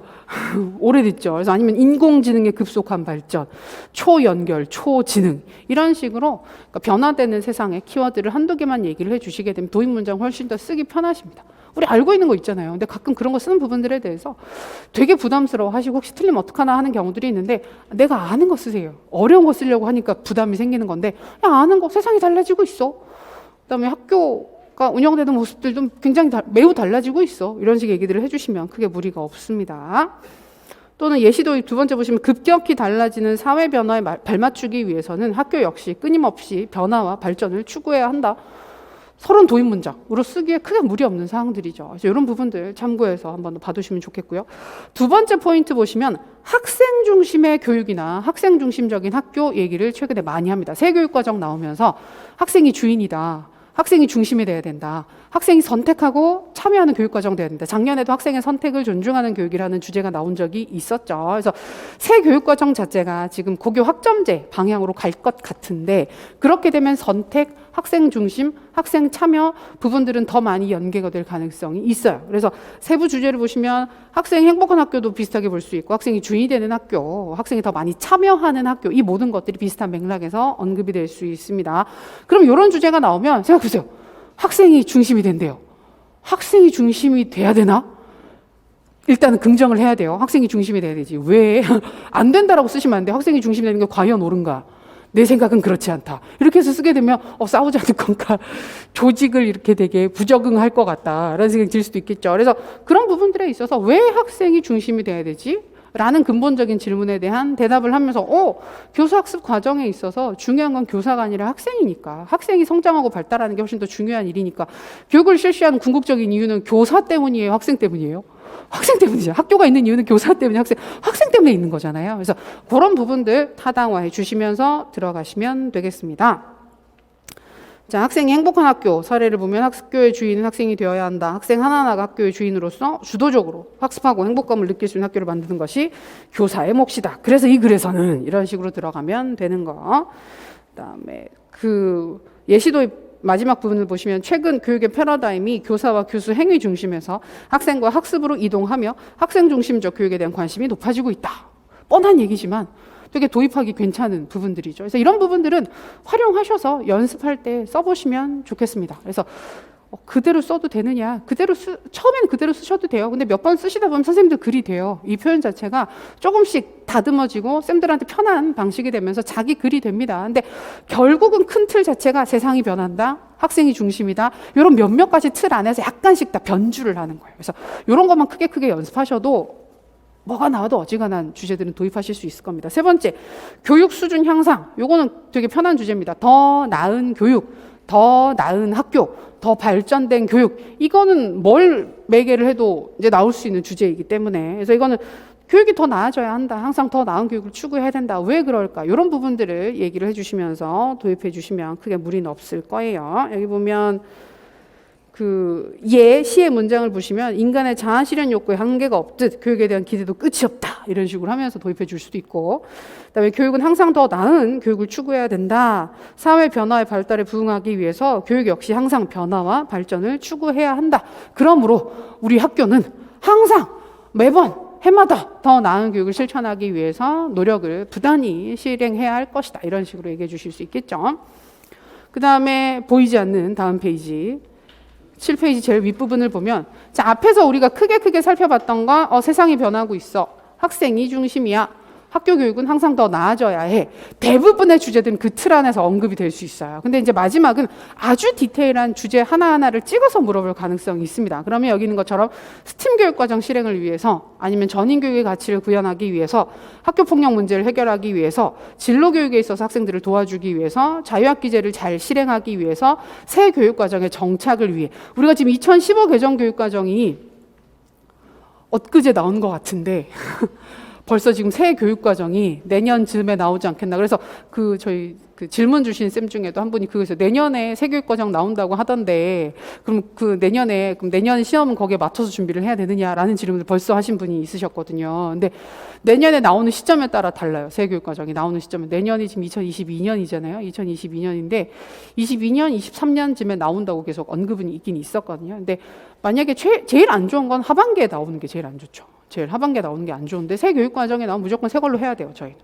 오래됐죠. 그래서 아니면 인공지능의 급속한 발전, 초연결, 초지능, 이런 식으로 그러니까 변화되는 세상의 키워드를 한두 개만 얘기를 해주시게 되면 도입 문장 훨씬 더 쓰기 편하십니다. 우리 알고 있는 거 있잖아요. 근데 가끔 그런 거 쓰는 부분들에 대해서 되게 부담스러워 하시고 혹시 틀리면 어떡하나 하는 경우들이 있는데, 내가 아는 거 쓰세요. 어려운 거 쓰려고 하니까 부담이 생기는 건데, 그냥 아는 거, 세상이 달라지고 있어. 그다음에 학교가 운영되는 모습들도 굉장히 매우 달라지고 있어. 이런 식의 얘기들을 해주시면 크게 무리가 없습니다. 또는 예시 도입 두 번째 보시면 급격히 달라지는 사회 변화에 발맞추기 위해서는 학교 역시 끊임없이 변화와 발전을 추구해야 한다. 서론 도입 문장으로 쓰기에 크게 무리 없는 사항들이죠. 그래서 이런 부분들 참고해서 한번 봐두시면 좋겠고요. 두 번째 포인트 보시면 학생 중심의 교육이나 학생 중심적인 학교 얘기를 최근에 많이 합니다. 새 교육과정 나오면서 학생이 주인이다, 학생이 중심이 돼야 된다, 학생이 선택하고 참여하는 교육과정 돼야 된다. 작년에도 학생의 선택을 존중하는 교육이라는 주제가 나온 적이 있었죠. 그래서 새 교육과정 자체가 지금 고교 학점제 방향으로 갈 것 같은데, 그렇게 되면 선택, 학생 중심, 학생 참여 부분들은 더 많이 연계가 될 가능성이 있어요. 그래서 세부 주제를 보시면 학생이 행복한 학교도 비슷하게 볼 수 있고, 학생이 주인이 되는 학교, 학생이 더 많이 참여하는 학교, 이 모든 것들이 비슷한 맥락에서 언급이 될 수 있습니다. 그럼 이런 주제가 나오면 생각해보세요. 학생이 중심이 된대요. 학생이 중심이 돼야 되나? 일단은 긍정을 해야 돼요. 학생이 중심이 돼야 되지. 왜? 안 된다라고 쓰시면 안 돼요. 학생이 중심이 되는 게 과연 옳은가? 내 생각은 그렇지 않다. 이렇게 해서 쓰게 되면 싸우지 않을 건가? 조직을 이렇게 되게 부적응할 것 같다라는 생각이 들 수도 있겠죠. 그래서 그런 부분들에 있어서 왜 학생이 중심이 돼야 되지? 라는 근본적인 질문에 대한 대답을 하면서 교사학습 과정에 있어서 중요한 건 교사가 아니라 학생이니까, 학생이 성장하고 발달하는 게 훨씬 더 중요한 일이니까, 교육을 실시하는 궁극적인 이유는 교사 때문이에요, 학생 때문이에요? 학생 때문이죠. 학교가 있는 이유는 교사 때문에, 학생 때문에 있는 거잖아요. 그래서 그런 부분들 타당화해 주시면서 들어가시면 되겠습니다. 자, 학생이 행복한 학교 사례를 보면 학교의 주인은 학생이 되어야 한다. 학생 하나하나가 학교의 주인으로서 주도적으로 학습하고 행복감을 느낄 수 있는 학교를 만드는 것이 교사의 몫이다. 그래서 이 글에서는 이런 식으로 들어가면 되는 거. 그다음에 그 예시 도입 마지막 부분을 보시면 최근 교육의 패러다임이 교사와 교수 행위 중심에서 학생과 학습으로 이동하며 학생 중심적 교육에 대한 관심이 높아지고 있다. 뻔한 얘기지만 되게 도입하기 괜찮은 부분들이죠. 그래서 이런 부분들은 활용하셔서 연습할 때 써보시면 좋겠습니다. 그래서 그대로 써도 되느냐? 처음에는 그대로 쓰셔도 돼요. 근데 몇 번 쓰시다 보면 선생님들 글이 돼요. 이 표현 자체가 조금씩 다듬어지고 쌤들한테 편한 방식이 되면서 자기 글이 됩니다. 근데 결국은 큰 틀 자체가 세상이 변한다, 학생이 중심이다, 이런 몇몇 가지 틀 안에서 약간씩 다 변주를 하는 거예요. 그래서 이런 것만 크게 연습하셔도 뭐가 나와도 어지간한 주제들은 도입하실 수 있을 겁니다. 세 번째, 교육 수준 향상. 요거는 되게 편한 주제입니다. 더 나은 교육, 더 나은 학교, 더 발전된 교육. 이거는 뭘 매개를 해도 이제 나올 수 있는 주제이기 때문에, 그래서 이거는 교육이 더 나아져야 한다, 항상 더 나은 교육을 추구해야 된다, 왜 그럴까, 이런 부분들을 얘기를 해주시면서 도입해 주시면 크게 무리는 없을 거예요. 여기 보면 시의 문장을 보시면 인간의 자아 실현 욕구에 한계가 없듯 교육에 대한 기대도 끝이 없다, 이런 식으로 하면서 도입해 줄 수도 있고, 그다음에 교육은 항상 더 나은 교육을 추구해야 된다, 사회 변화의 발달에 부응하기 위해서 교육 역시 항상 변화와 발전을 추구해야 한다, 그러므로 우리 학교는 항상 매번 해마다 더 나은 교육을 실천하기 위해서 노력을 부단히 실행해야 할 것이다, 이런 식으로 얘기해 주실 수 있겠죠. 그 다음에 보이지 않는 다음 페이지, 7페이지 제일 윗부분을 보면 자, 앞에서 우리가 크게 살펴봤던 거 세상이 변하고 있어. 학생이 중심이야. 학교 교육은 항상 더 나아져야 해. 대부분의 주제들은 그 틀 안에서 언급이 될 수 있어요. 근데 이제 마지막은 아주 디테일한 주제 하나하나를 찍어서 물어볼 가능성이 있습니다. 그러면 여기 있는 것처럼 스팀 교육과정 실행을 위해서 아니면 전인교육의 가치를 구현하기 위해서 학교폭력 문제를 해결하기 위해서 진로교육에 있어서 학생들을 도와주기 위해서 자유학기제를 잘 실행하기 위해서 새 교육과정의 정착을 위해 우리가 지금 2015 개정 교육과정이 엊그제 나온 것 같은데 벌써 지금 새 교육과정이 내년쯤에 나오지 않겠나. 그래서 저희 질문 주신 쌤 중에도 한 분이 그거에서 내년에 새 교육과정 나온다고 하던데 그럼 내년 시험은 거기에 맞춰서 준비를 해야 되느냐라는 질문을 벌써 하신 분이 있으셨거든요. 근데 내년에 나오는 시점에 따라 달라요. 새 교육과정이 나오는 시점은 내년이 지금 2022년이잖아요. 2022년인데 22년, 23년쯤에 나온다고 계속 언급은 있긴 있었거든요. 근데 만약에 제일 안 좋은 건 하반기에 나오는 게 제일 안 좋죠. 제일 하반기에 나오는 게 안 좋은데 새 교육과정에 나오면 무조건 새 걸로 해야 돼요. 저희는.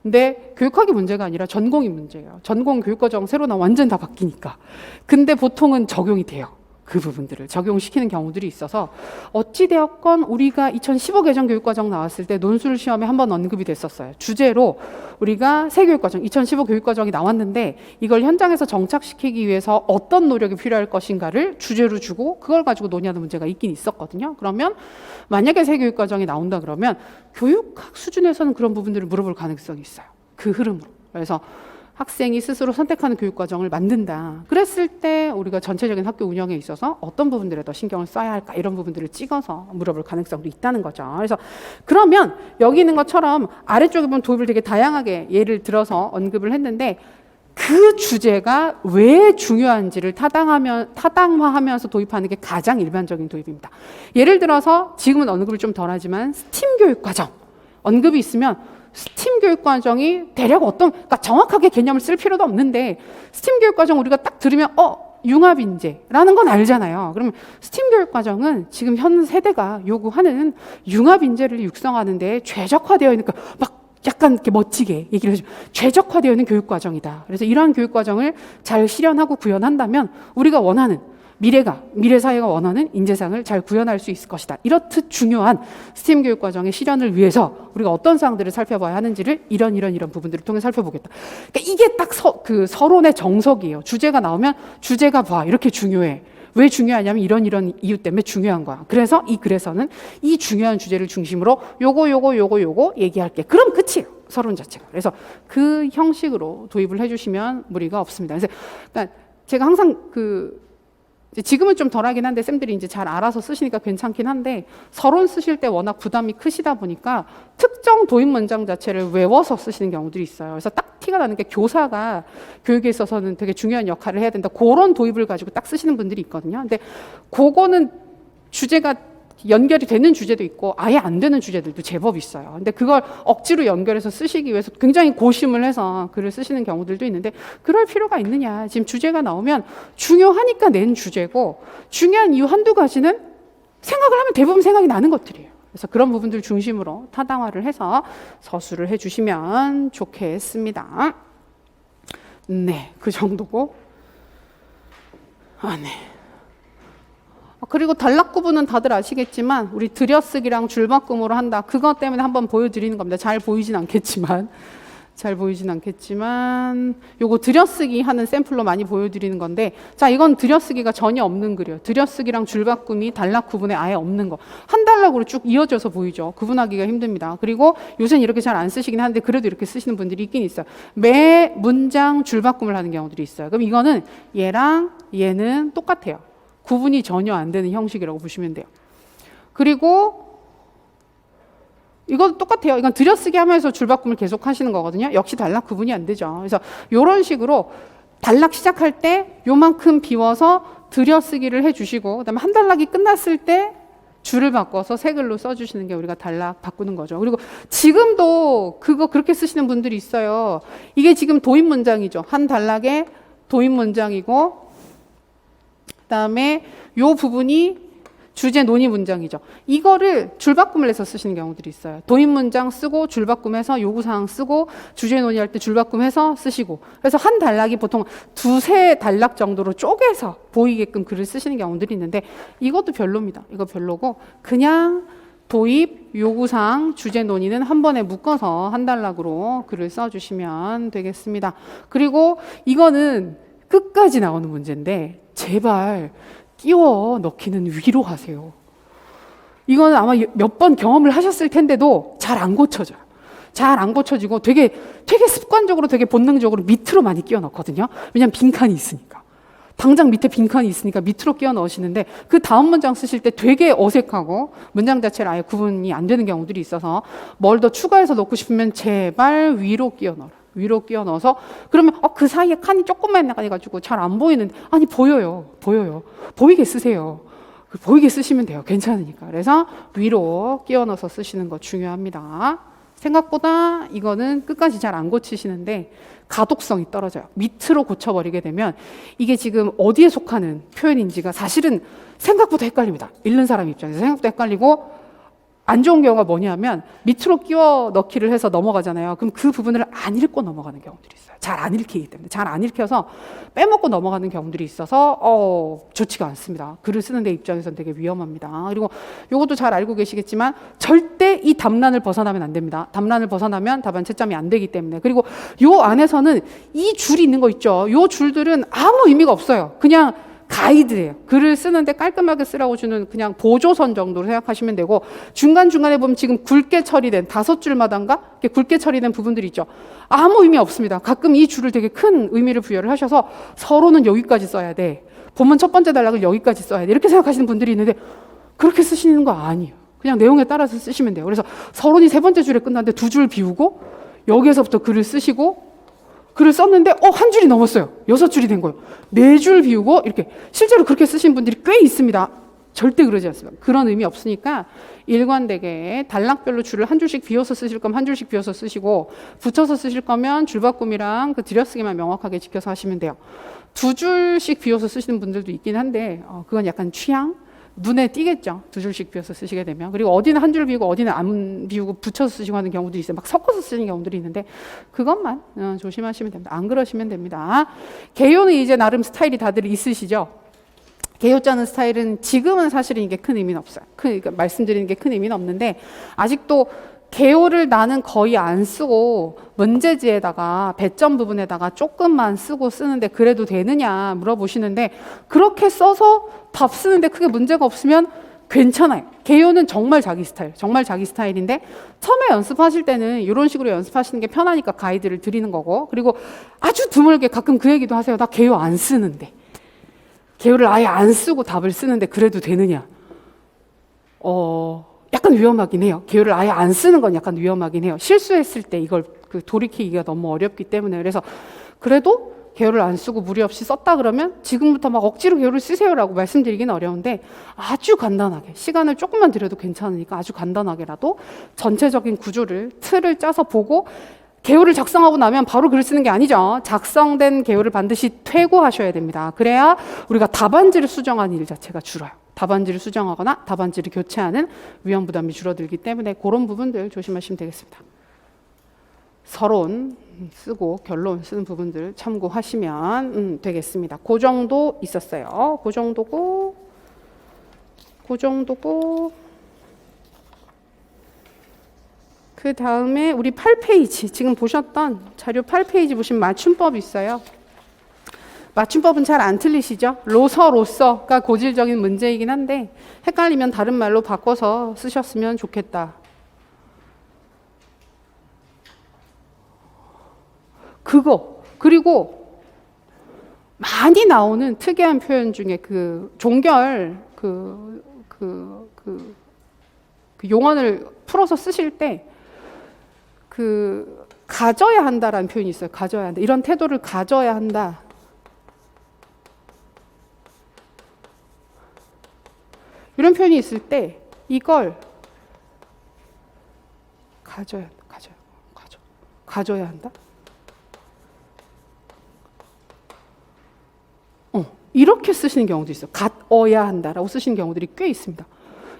근데 교육학이 문제가 아니라 전공이 문제예요. 전공 교육과정 새로 나오면 완전 다 바뀌니까. 근데 보통은 적용이 돼요. 그 부분들을 적용시키는 경우들이 있어서 어찌되었건 우리가 2015 개정 교육과정 나왔을 때 논술 시험에 한번 언급이 됐었어요. 주제로 우리가 새 교육과정 2015 교육과정이 나왔는데 이걸 현장에서 정착시키기 위해서 어떤 노력이 필요할 것인가를 주제로 주고 그걸 가지고 논의하는 문제가 있긴 있었거든요. 그러면 만약에 새 교육과정이 나온다 그러면 교육학 수준에서는 그런 부분들을 물어볼 가능성이 있어요. 그 흐름으로. 그래서 학생이 스스로 선택하는 교육과정을 만든다. 그랬을 때 우리가 전체적인 학교 운영에 있어서 어떤 부분들에 더 신경을 써야 할까 이런 부분들을 찍어서 물어볼 가능성도 있다는 거죠. 그래서 그러면 여기 있는 것처럼 아래쪽에 보면 도입을 되게 다양하게 예를 들어서 언급을 했는데 그 주제가 왜 중요한지를 타당화하면서 도입하는 게 가장 일반적인 도입입니다. 예를 들어서 지금은 언급을 좀 덜하지만 스팀 교육과정 언급이 있으면 스팀 교육과정이 대략 그러니까 정확하게 개념을 쓸 필요도 없는데 스팀 교육과정 우리가 딱 들으면 융합인재라는 건 알잖아요. 그러면 스팀 교육과정은 지금 현 세대가 요구하는 융합인재를 육성하는 데 최적화되어 있는 막 약간 이렇게 멋지게 얘기를 해주면 최적화되어 있는 교육과정이다. 그래서 이러한 교육과정을 잘 실현하고 구현한다면 우리가 원하는 미래 사회가 원하는 인재상을 잘 구현할 수 있을 것이다. 이렇듯 중요한 스팀 교육과정의 실현을 위해서 우리가 어떤 사항들을 살펴봐야 하는지를 이런 부분들을 통해 살펴보겠다. 그러니까 이게 딱 서론의 정석이에요. 주제가 나오면 주제가 봐 이렇게 중요해. 왜 중요하냐면 이런 이유 때문에 중요한 거야. 그래서 이 글에서는 이 중요한 주제를 중심으로 요거 얘기할게. 그럼 끝이에요. 서론 자체가. 그래서 그 형식으로 도입을 해주시면 무리가 없습니다. 그래서 그러니까 제가 항상 지금은 좀 덜하긴 한데 쌤들이 이제 잘 알아서 쓰시니까 괜찮긴 한데 서론 쓰실 때 워낙 부담이 크시다 보니까 특정 도입 문장 자체를 외워서 쓰시는 경우들이 있어요. 그래서 딱 티가 나는 게 교사가 교육에 있어서는 되게 중요한 역할을 해야 된다. 그런 도입을 가지고 딱 쓰시는 분들이 있거든요. 근데 그거는 주제가 연결이 되는 주제도 있고 아예 안 되는 주제들도 제법 있어요. 근데 그걸 억지로 연결해서 쓰시기 위해서 굉장히 고심을 해서 글을 쓰시는 경우들도 있는데 그럴 필요가 있느냐. 지금 주제가 나오면 중요하니까 낸 주제고 중요한 이유 한두 가지는 생각을 하면 대부분 생각이 나는 것들이에요. 그래서 그런 부분들 중심으로 타당화를 해서 서술을 해주시면 좋겠습니다. 네, 그 정도고. 네. 그리고 단락 구분은 다들 아시겠지만 우리 들여쓰기랑 줄바꿈으로 한다. 그것 때문에 한번 보여드리는 겁니다. 잘 보이진 않겠지만 요거 들여쓰기 하는 샘플로 많이 보여드리는 건데 자 이건 들여쓰기가 전혀 없는 글이에요. 들여쓰기랑 줄바꿈이 단락 구분에 아예 없는 거. 한 단락으로 쭉 이어져서 보이죠. 구분하기가 힘듭니다. 그리고 요새는 이렇게 잘 안 쓰시긴 하는데 그래도 이렇게 쓰시는 분들이 있긴 있어요. 매 문장 줄바꿈을 하는 경우들이 있어요. 그럼 이거는 얘랑 얘는 똑같아요. 구분이 전혀 안 되는 형식이라고 보시면 돼요. 그리고 이건 똑같아요. 이건 들여쓰기 하면서 줄바꿈을 계속 하시는 거거든요. 역시 단락 구분이 안 되죠. 그래서 이런 식으로 단락 시작할 때 요만큼 비워서 들여쓰기를 해주시고 그다음에 한 단락이 끝났을 때 줄을 바꿔서 새 글로 써주시는 게 우리가 단락 바꾸는 거죠. 그리고 지금도 그거 그렇게 쓰시는 분들이 있어요. 이게 지금 도입 문장이죠. 한 단락에 도입 문장이고 그다음에 요 부분이 주제 논의 문장이죠. 이거를 줄바꿈을 해서 쓰시는 경우들이 있어요. 도입 문장 쓰고 줄바꿈해서 요구사항 쓰고 주제 논의할 때 줄바꿈해서 쓰시고, 그래서 한 단락이 보통 두세 단락 정도로 쪼개서 보이게끔 글을 쓰시는 경우들이 있는데 이것도 별로입니다. 이거 별로고 그냥 도입, 요구사항, 주제 논의는 한 번에 묶어서 한 단락으로 글을 써주시면 되겠습니다. 그리고 이거는 끝까지 나오는 문제인데 제발 끼워 넣기는 위로 하세요. 이거는 아마 몇 번 경험을 하셨을 텐데도 잘 안 고쳐져요. 잘 안 고쳐지고 되게 습관적으로 되게 본능적으로 밑으로 많이 끼워 넣거든요. 왜냐하면 빈칸이 있으니까. 당장 밑에 빈칸이 있으니까 밑으로 끼워 넣으시는데 그 다음 문장 쓰실 때 되게 어색하고 문장 자체를 아예 구분이 안 되는 경우들이 있어서 뭘 더 추가해서 넣고 싶으면 제발 위로 끼워 넣어라. 위로 끼워 넣어서 그러면 그 사이에 칸이 조금만 나가가지고 잘 안 보이는데 아니 보여요. 보이게 쓰세요. 보이게 쓰시면 돼요. 괜찮으니까. 그래서 위로 끼워 넣어서 쓰시는 거 중요합니다. 생각보다 이거는 끝까지 잘 안 고치시는데 가독성이 떨어져요. 밑으로 고쳐버리게 되면 이게 지금 어디에 속하는 표현인지가 사실은 생각보다 헷갈립니다. 읽는 사람 입장에서 생각보다 헷갈리고 안 좋은 경우가 뭐냐면 밑으로 끼워 넣기를 해서 넘어가잖아요. 그럼 그 부분을 안 읽고 넘어가는 경우들이 있어요. 잘 안 읽히기 때문에. 잘 안 읽혀서 빼먹고 넘어가는 경우들이 있어서 좋지가 않습니다. 글을 쓰는 데 입장에서는 되게 위험합니다. 그리고 이것도 잘 알고 계시겠지만 절대 이 답란을 벗어나면 안 됩니다. 답란을 벗어나면 답안 채점이 안 되기 때문에. 그리고 이 안에서는 이 줄이 있는 거 있죠. 이 줄들은 아무 의미가 없어요. 그냥 가이드예요. 글을 쓰는데 깔끔하게 쓰라고 주는 그냥 보조선 정도로 생각하시면 되고 중간중간에 보면 지금 굵게 처리된 5줄마다인가? 이렇게 굵게 처리된 부분들이 있죠. 아무 의미 없습니다. 가끔 이 줄을 되게 큰 의미를 부여를 하셔서 서론은 여기까지 써야 돼. 본문 첫 번째 단락을 여기까지 써야 돼. 이렇게 생각하시는 분들이 있는데 그렇게 쓰시는 거 아니에요. 그냥 내용에 따라서 쓰시면 돼요. 그래서 서론이 세 번째 줄에 끝났는데 2줄 비우고 여기에서부터 글을 쓰시고 글을 썼는데 한 줄이 넘었어요. 6줄이 된 거예요. 4줄 비우고 이렇게 실제로 그렇게 쓰신 분들이 꽤 있습니다. 절대 그러지 않습니다. 그런 의미 없으니까 일관되게 단락별로 줄을 한 줄씩 비워서 쓰실 거면 한 줄씩 비워서 쓰시고 붙여서 쓰실 거면 줄바꿈이랑 그 들여쓰기만 명확하게 지켜서 하시면 돼요. 2줄씩 비워서 쓰시는 분들도 있긴 한데 그건 약간 취향? 눈에 띄겠죠. 2줄씩 비워서 쓰시게 되면. 그리고 어디는 한 줄 비우고 어디는 안 비우고 붙여서 쓰시고 하는 경우도 있어요. 막 섞어서 쓰는 경우들이 있는데 그것만 조심하시면 됩니다. 안 그러시면 됩니다. 개요는 이제 나름 스타일이 다들 있으시죠. 개요 짜는 스타일은 지금은 사실은 이게 큰 의미는 없어요. 그러니까 말씀드리는 게 큰 의미는 없는데 아직도 개요를 나는 거의 안 쓰고 문제지에다가 배점 부분에다가 조금만 쓰고 쓰는데 그래도 되느냐 물어보시는데 그렇게 써서 답 쓰는데 크게 문제가 없으면 괜찮아요. 개요는 정말 자기 스타일, 정말 자기 스타일인데 처음에 연습하실 때는 이런 식으로 연습하시는 게 편하니까 가이드를 드리는 거고 그리고 아주 드물게 가끔 그 얘기도 하세요. 나 개요 안 쓰는데 개요를 아예 안 쓰고 답을 쓰는데 그래도 되느냐 약간 위험하긴 해요. 개요를 아예 안 쓰는 건 약간 위험하긴 해요. 실수했을 때 이걸 돌이키기가 너무 어렵기 때문에 그래서 그래도 개요를 안 쓰고 무리 없이 썼다 그러면 지금부터 막 억지로 개요를 쓰세요라고 말씀드리기는 어려운데 아주 간단하게 시간을 조금만 들여도 괜찮으니까 아주 간단하게라도 전체적인 구조를 틀을 짜서 보고 개요를 작성하고 나면 바로 글을 쓰는 게 아니죠. 작성된 개요를 반드시 퇴고하셔야 됩니다. 그래야 우리가 답안지를 수정하는 일 자체가 줄어요. 답안지를 수정하거나 답안지를 교체하는 위험 부담이 줄어들기 때문에 그런 부분들 조심하시면 되겠습니다. 서론 쓰고 결론 쓰는 부분들 참고하시면 되겠습니다. 그 정도 있었어요. 그 정도고 그 다음에 우리 8페이지 지금 보셨던 자료 8페이지 보시면 맞춤법이 있어요. 맞춤법은 잘 안 틀리시죠? 로서가 고질적인 문제이긴 한데 헷갈리면 다른 말로 바꿔서 쓰셨으면 좋겠다. 그리고 많이 나오는 특이한 표현 중에 그 종결 그 용언을 풀어서 쓰실 때 가져야 한다라는 표현이 있어요. 가져야 한다. 이런 태도를 가져야 한다. 이런 표현이 있을 때 이걸 가져야 한다. 이렇게 쓰시는 경우도 있어요. 갓어야 한다라고 쓰시는 경우들이 꽤 있습니다.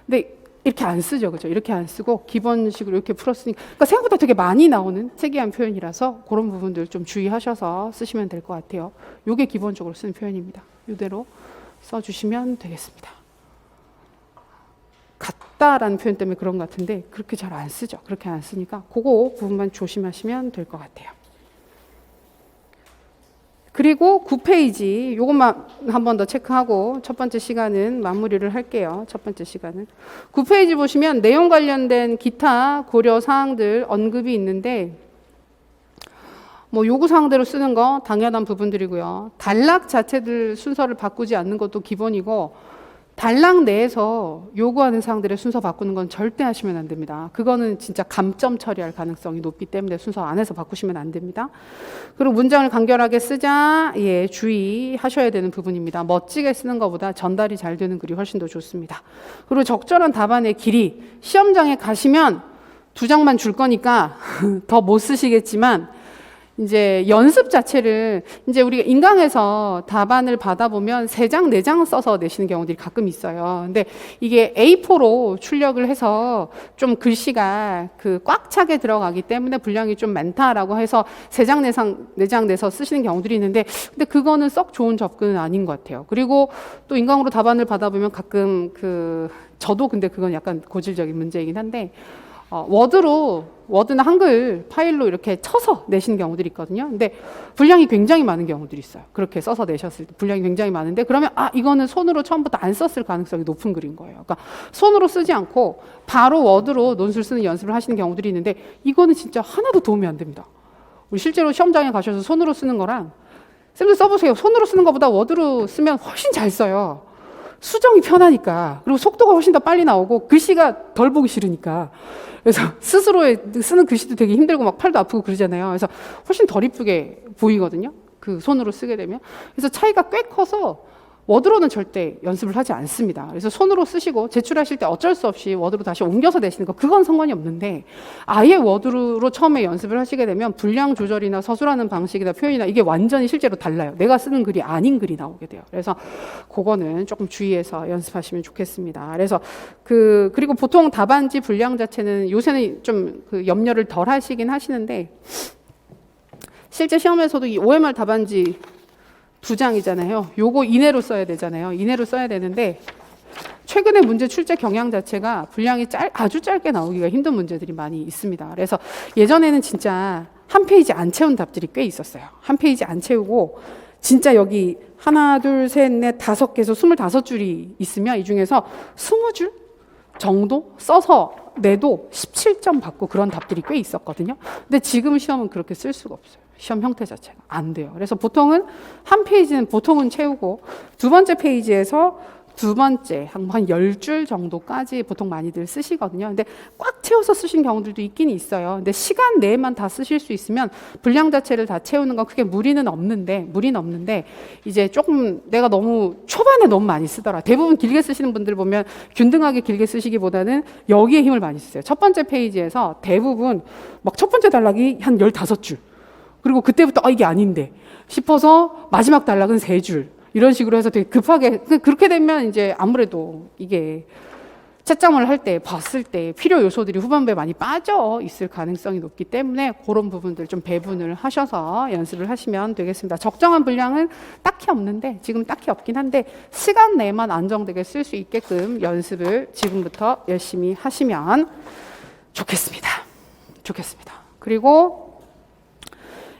근데 이렇게 안 쓰죠, 그죠? 이렇게 안 쓰고 기본식으로 이렇게 풀었으니까, 그러니까 생각보다 되게 많이 나오는 특이한 표현이라서 그런 부분들 좀 주의하셔서 쓰시면 될 것 같아요. 이게 기본적으로 쓰는 표현입니다. 이대로 써주시면 되겠습니다. 같다라는 표현 때문에 그런 것 같은데 그렇게 잘 안 쓰죠. 그렇게 안 쓰니까 그거 부분만 조심하시면 될 것 같아요. 그리고 9페이지 요것만 한 번 더 체크하고 첫 번째 시간은 마무리를 할게요. 첫 번째 시간은 9페이지 보시면 내용 관련된 기타 고려 사항들 언급이 있는데 뭐 요구사항대로 쓰는 거 당연한 부분들이고요. 단락 자체들 순서를 바꾸지 않는 것도 기본이고 단락 내에서 요구하는 사항들의 순서 바꾸는 건 절대 하시면 안 됩니다. 그거는 진짜 감점 처리할 가능성이 높기 때문에 순서 안에서 바꾸시면 안 됩니다. 그리고 문장을 간결하게 쓰자, 예, 주의하셔야 되는 부분입니다. 멋지게 쓰는 것보다 전달이 잘 되는 글이 훨씬 더 좋습니다. 그리고 적절한 답안의 길이, 시험장에 가시면 2장만 줄 거니까 더 못 쓰시겠지만 이제 연습 자체를 이제 우리가 인강에서 답안을 받아보면 3장, 4장 써서 내시는 경우들이 가끔 있어요. 근데 이게 A4로 출력을 해서 좀 글씨가 그 꽉 차게 들어가기 때문에 분량이 좀 많다라고 해서 3장, 4장 내서 쓰시는 경우들이 있는데 근데 그거는 썩 좋은 접근은 아닌 것 같아요. 그리고 또 인강으로 답안을 받아보면 가끔 저도 근데 그건 약간 고질적인 문제이긴 한데 워드나 한글 파일로 이렇게 쳐서 내시는 경우들이 있거든요. 근데 분량이 굉장히 많은 경우들이 있어요. 그렇게 써서 내셨을 때 분량이 굉장히 많은데 그러면 이거는 손으로 처음부터 안 썼을 가능성이 높은 글인 거예요. 그러니까 손으로 쓰지 않고 바로 워드로 논술 쓰는 연습을 하시는 경우들이 있는데 이거는 진짜 하나도 도움이 안 됩니다. 우리 실제로 시험장에 가셔서 손으로 쓰는 거랑 쌤들 써보세요. 손으로 쓰는 것보다 워드로 쓰면 훨씬 잘 써요. 수정이 편하니까. 그리고 속도가 훨씬 더 빨리 나오고 글씨가 덜 보기 싫으니까. 그래서 스스로 쓰는 글씨도 되게 힘들고 막 팔도 아프고 그러잖아요. 그래서 훨씬 덜 이쁘게 보이거든요. 그 손으로 쓰게 되면. 그래서 차이가 꽤 커서 워드로는 절대 연습을 하지 않습니다. 그래서 손으로 쓰시고 제출하실 때 어쩔 수 없이 워드로 다시 옮겨서 내시는 거 그건 상관이 없는데 아예 워드로 처음에 연습을 하시게 되면 분량 조절이나 서술하는 방식이나 표현이나 이게 완전히 실제로 달라요. 내가 쓰는 글이 아닌 글이 나오게 돼요. 그래서 그거는 조금 주의해서 연습하시면 좋겠습니다. 그래서 그리고 보통 답안지 분량 자체는 요새는 좀 염려를 덜 하시긴 하시는데 실제 시험에서도 이 OMR 답안지 2장이잖아요. 요거 이내로 써야 되잖아요. 이내로 써야 되는데 최근에 문제 출제 경향 자체가 분량이 아주 짧게 나오기가 힘든 문제들이 많이 있습니다. 그래서 예전에는 진짜 한 페이지 안 채운 답들이 꽤 있었어요. 한 페이지 안 채우고 진짜 여기 하나, 둘, 셋, 넷, 5개에서 25줄이 있으면 이 중에서 20줄 정도 써서 내도 17점 받고 그런 답들이 꽤 있었거든요. 근데 지금 시험은 그렇게 쓸 수가 없어요. 시험 형태 자체가 안 돼요. 그래서 보통은 한 페이지는 보통은 채우고 두 번째 페이지에서 두 번째 한 10줄 정도까지 보통 많이들 쓰시거든요. 근데 꽉 채워서 쓰신 경우들도 있긴 있어요. 근데 시간 내에만 다 쓰실 수 있으면 분량 자체를 다 채우는 건 크게 무리는 없는데 이제 조금 내가 너무 초반에 너무 많이 쓰더라. 대부분 길게 쓰시는 분들 보면 균등하게 길게 쓰시기보다는 여기에 힘을 많이 쓰세요. 첫 번째 페이지에서 대부분 막 첫 번째 단락이 한 15줄. 그리고 그때부터 이게 아닌데 싶어서 마지막 단락은 3줄. 이런 식으로 해서 되게 급하게 그렇게 되면 이제 아무래도 이게 채점을 할 때 봤을 때 필요 요소들이 후반부에 많이 빠져 있을 가능성이 높기 때문에 그런 부분들 좀 배분을 하셔서 연습을 하시면 되겠습니다. 적정한 분량은 딱히 없는데 지금 딱히 없긴 한데 시간 내만 안정되게 쓸 수 있게끔 연습을 지금부터 열심히 하시면 좋겠습니다. 그리고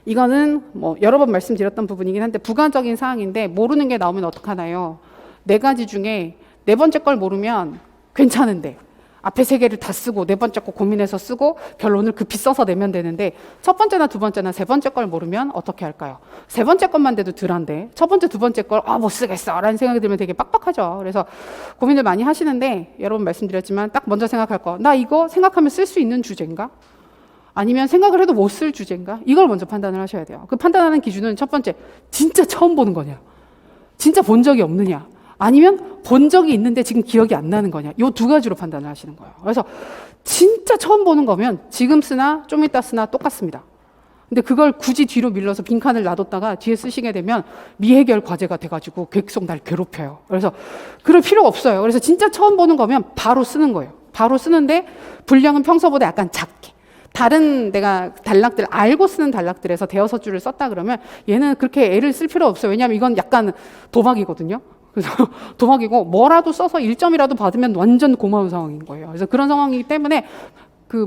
이거는 뭐 여러 번 말씀드렸던 부분이긴 한데 부가적인 사항인데 모르는 게 나오면 어떡하나요? 4가지 중에 4번째 걸 모르면 괜찮은데 앞에 3개를 다 쓰고 4번째 거 고민해서 쓰고 결론을 급히 써서 내면 되는데 첫 번째나 두 번째나 3번째 걸 모르면 어떻게 할까요? 3번째 것만 돼도 덜한데 첫 번째, 두 번째 걸 못 쓰겠어 라는 생각이 들면 되게 빡빡하죠. 그래서 고민을 많이 하시는데 여러 번 말씀드렸지만 딱 먼저 생각할 거 나 이거 생각하면 쓸 수 있는 주제인가? 아니면 생각을 해도 못 쓸 주제인가? 이걸 먼저 판단을 하셔야 돼요. 그 판단하는 기준은 첫 번째, 진짜 처음 보는 거냐? 진짜 본 적이 없느냐? 아니면 본 적이 있는데 지금 기억이 안 나는 거냐? 이 2가지로 판단을 하시는 거예요. 그래서 진짜 처음 보는 거면 지금 쓰나 좀 이따 쓰나 똑같습니다. 근데 그걸 굳이 뒤로 밀러서 빈칸을 놔뒀다가 뒤에 쓰시게 되면 미해결 과제가 돼가지고 계속 날 괴롭혀요. 그래서 그럴 필요가 없어요. 그래서 진짜 처음 보는 거면 바로 쓰는 거예요. 바로 쓰는데 분량은 평소보다 약간 작게. 다른 내가 단락들 알고 쓰는 단락들에서 대여섯 줄을 썼다 그러면 얘는 그렇게 애를 쓸 필요 없어요. 왜냐하면 이건 약간 도박이거든요. 그래서 도박이고 뭐라도 써서 1점이라도 받으면 완전 고마운 상황인 거예요. 그래서 그런 상황이기 때문에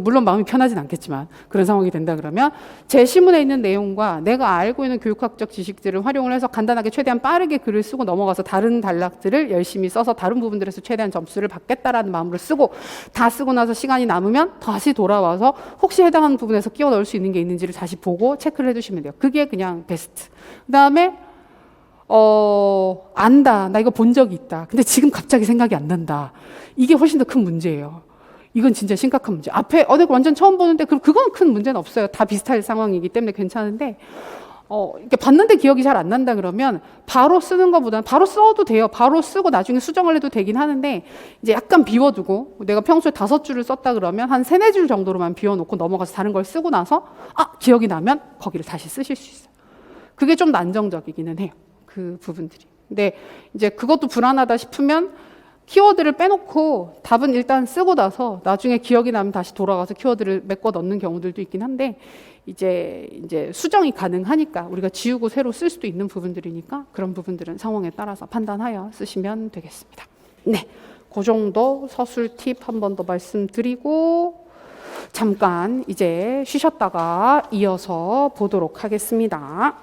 물론 마음이 편하진 않겠지만 그런 상황이 된다 그러면 제 시문에 있는 내용과 내가 알고 있는 교육학적 지식들을 활용을 해서 간단하게 최대한 빠르게 글을 쓰고 넘어가서 다른 단락들을 열심히 써서 다른 부분들에서 최대한 점수를 받겠다라는 마음으로 쓰고 다 쓰고 나서 시간이 남으면 다시 돌아와서 혹시 해당하는 부분에서 끼워 넣을 수 있는 게 있는지를 다시 보고 체크를 해주시면 돼요. 그게 그냥 베스트. 그 다음에 안다. 나 이거 본 적이 있다. 근데 지금 갑자기 생각이 안 난다. 이게 훨씬 더 큰 문제예요. 이건 진짜 심각한 문제. 앞에 내가 완전 처음 보는데 그건 큰 문제는 없어요. 다 비슷할 상황이기 때문에 괜찮은데 이렇게 봤는데 기억이 잘 안 난다 그러면 바로 쓰는 것보다는 바로 써도 돼요. 바로 쓰고 나중에 수정을 해도 되긴 하는데 이제 약간 비워두고 내가 평소에 5줄을 썼다 그러면 한 3, 4줄 정도로만 비워놓고 넘어가서 다른 걸 쓰고 나서 기억이 나면 거기를 다시 쓰실 수 있어요. 그게 좀 더 안정적이기는 해요. 그 부분들이. 근데 이제 그것도 불안하다 싶으면 키워드를 빼놓고 답은 일단 쓰고 나서 나중에 기억이 나면 다시 돌아가서 키워드를 메꿔 넣는 경우들도 있긴 한데 이제 수정이 가능하니까 우리가 지우고 새로 쓸 수도 있는 부분들이니까 그런 부분들은 상황에 따라서 판단하여 쓰시면 되겠습니다. 네, 그 정도 서술 팁 한 번 더 말씀드리고 잠깐 이제 쉬셨다가 이어서 보도록 하겠습니다.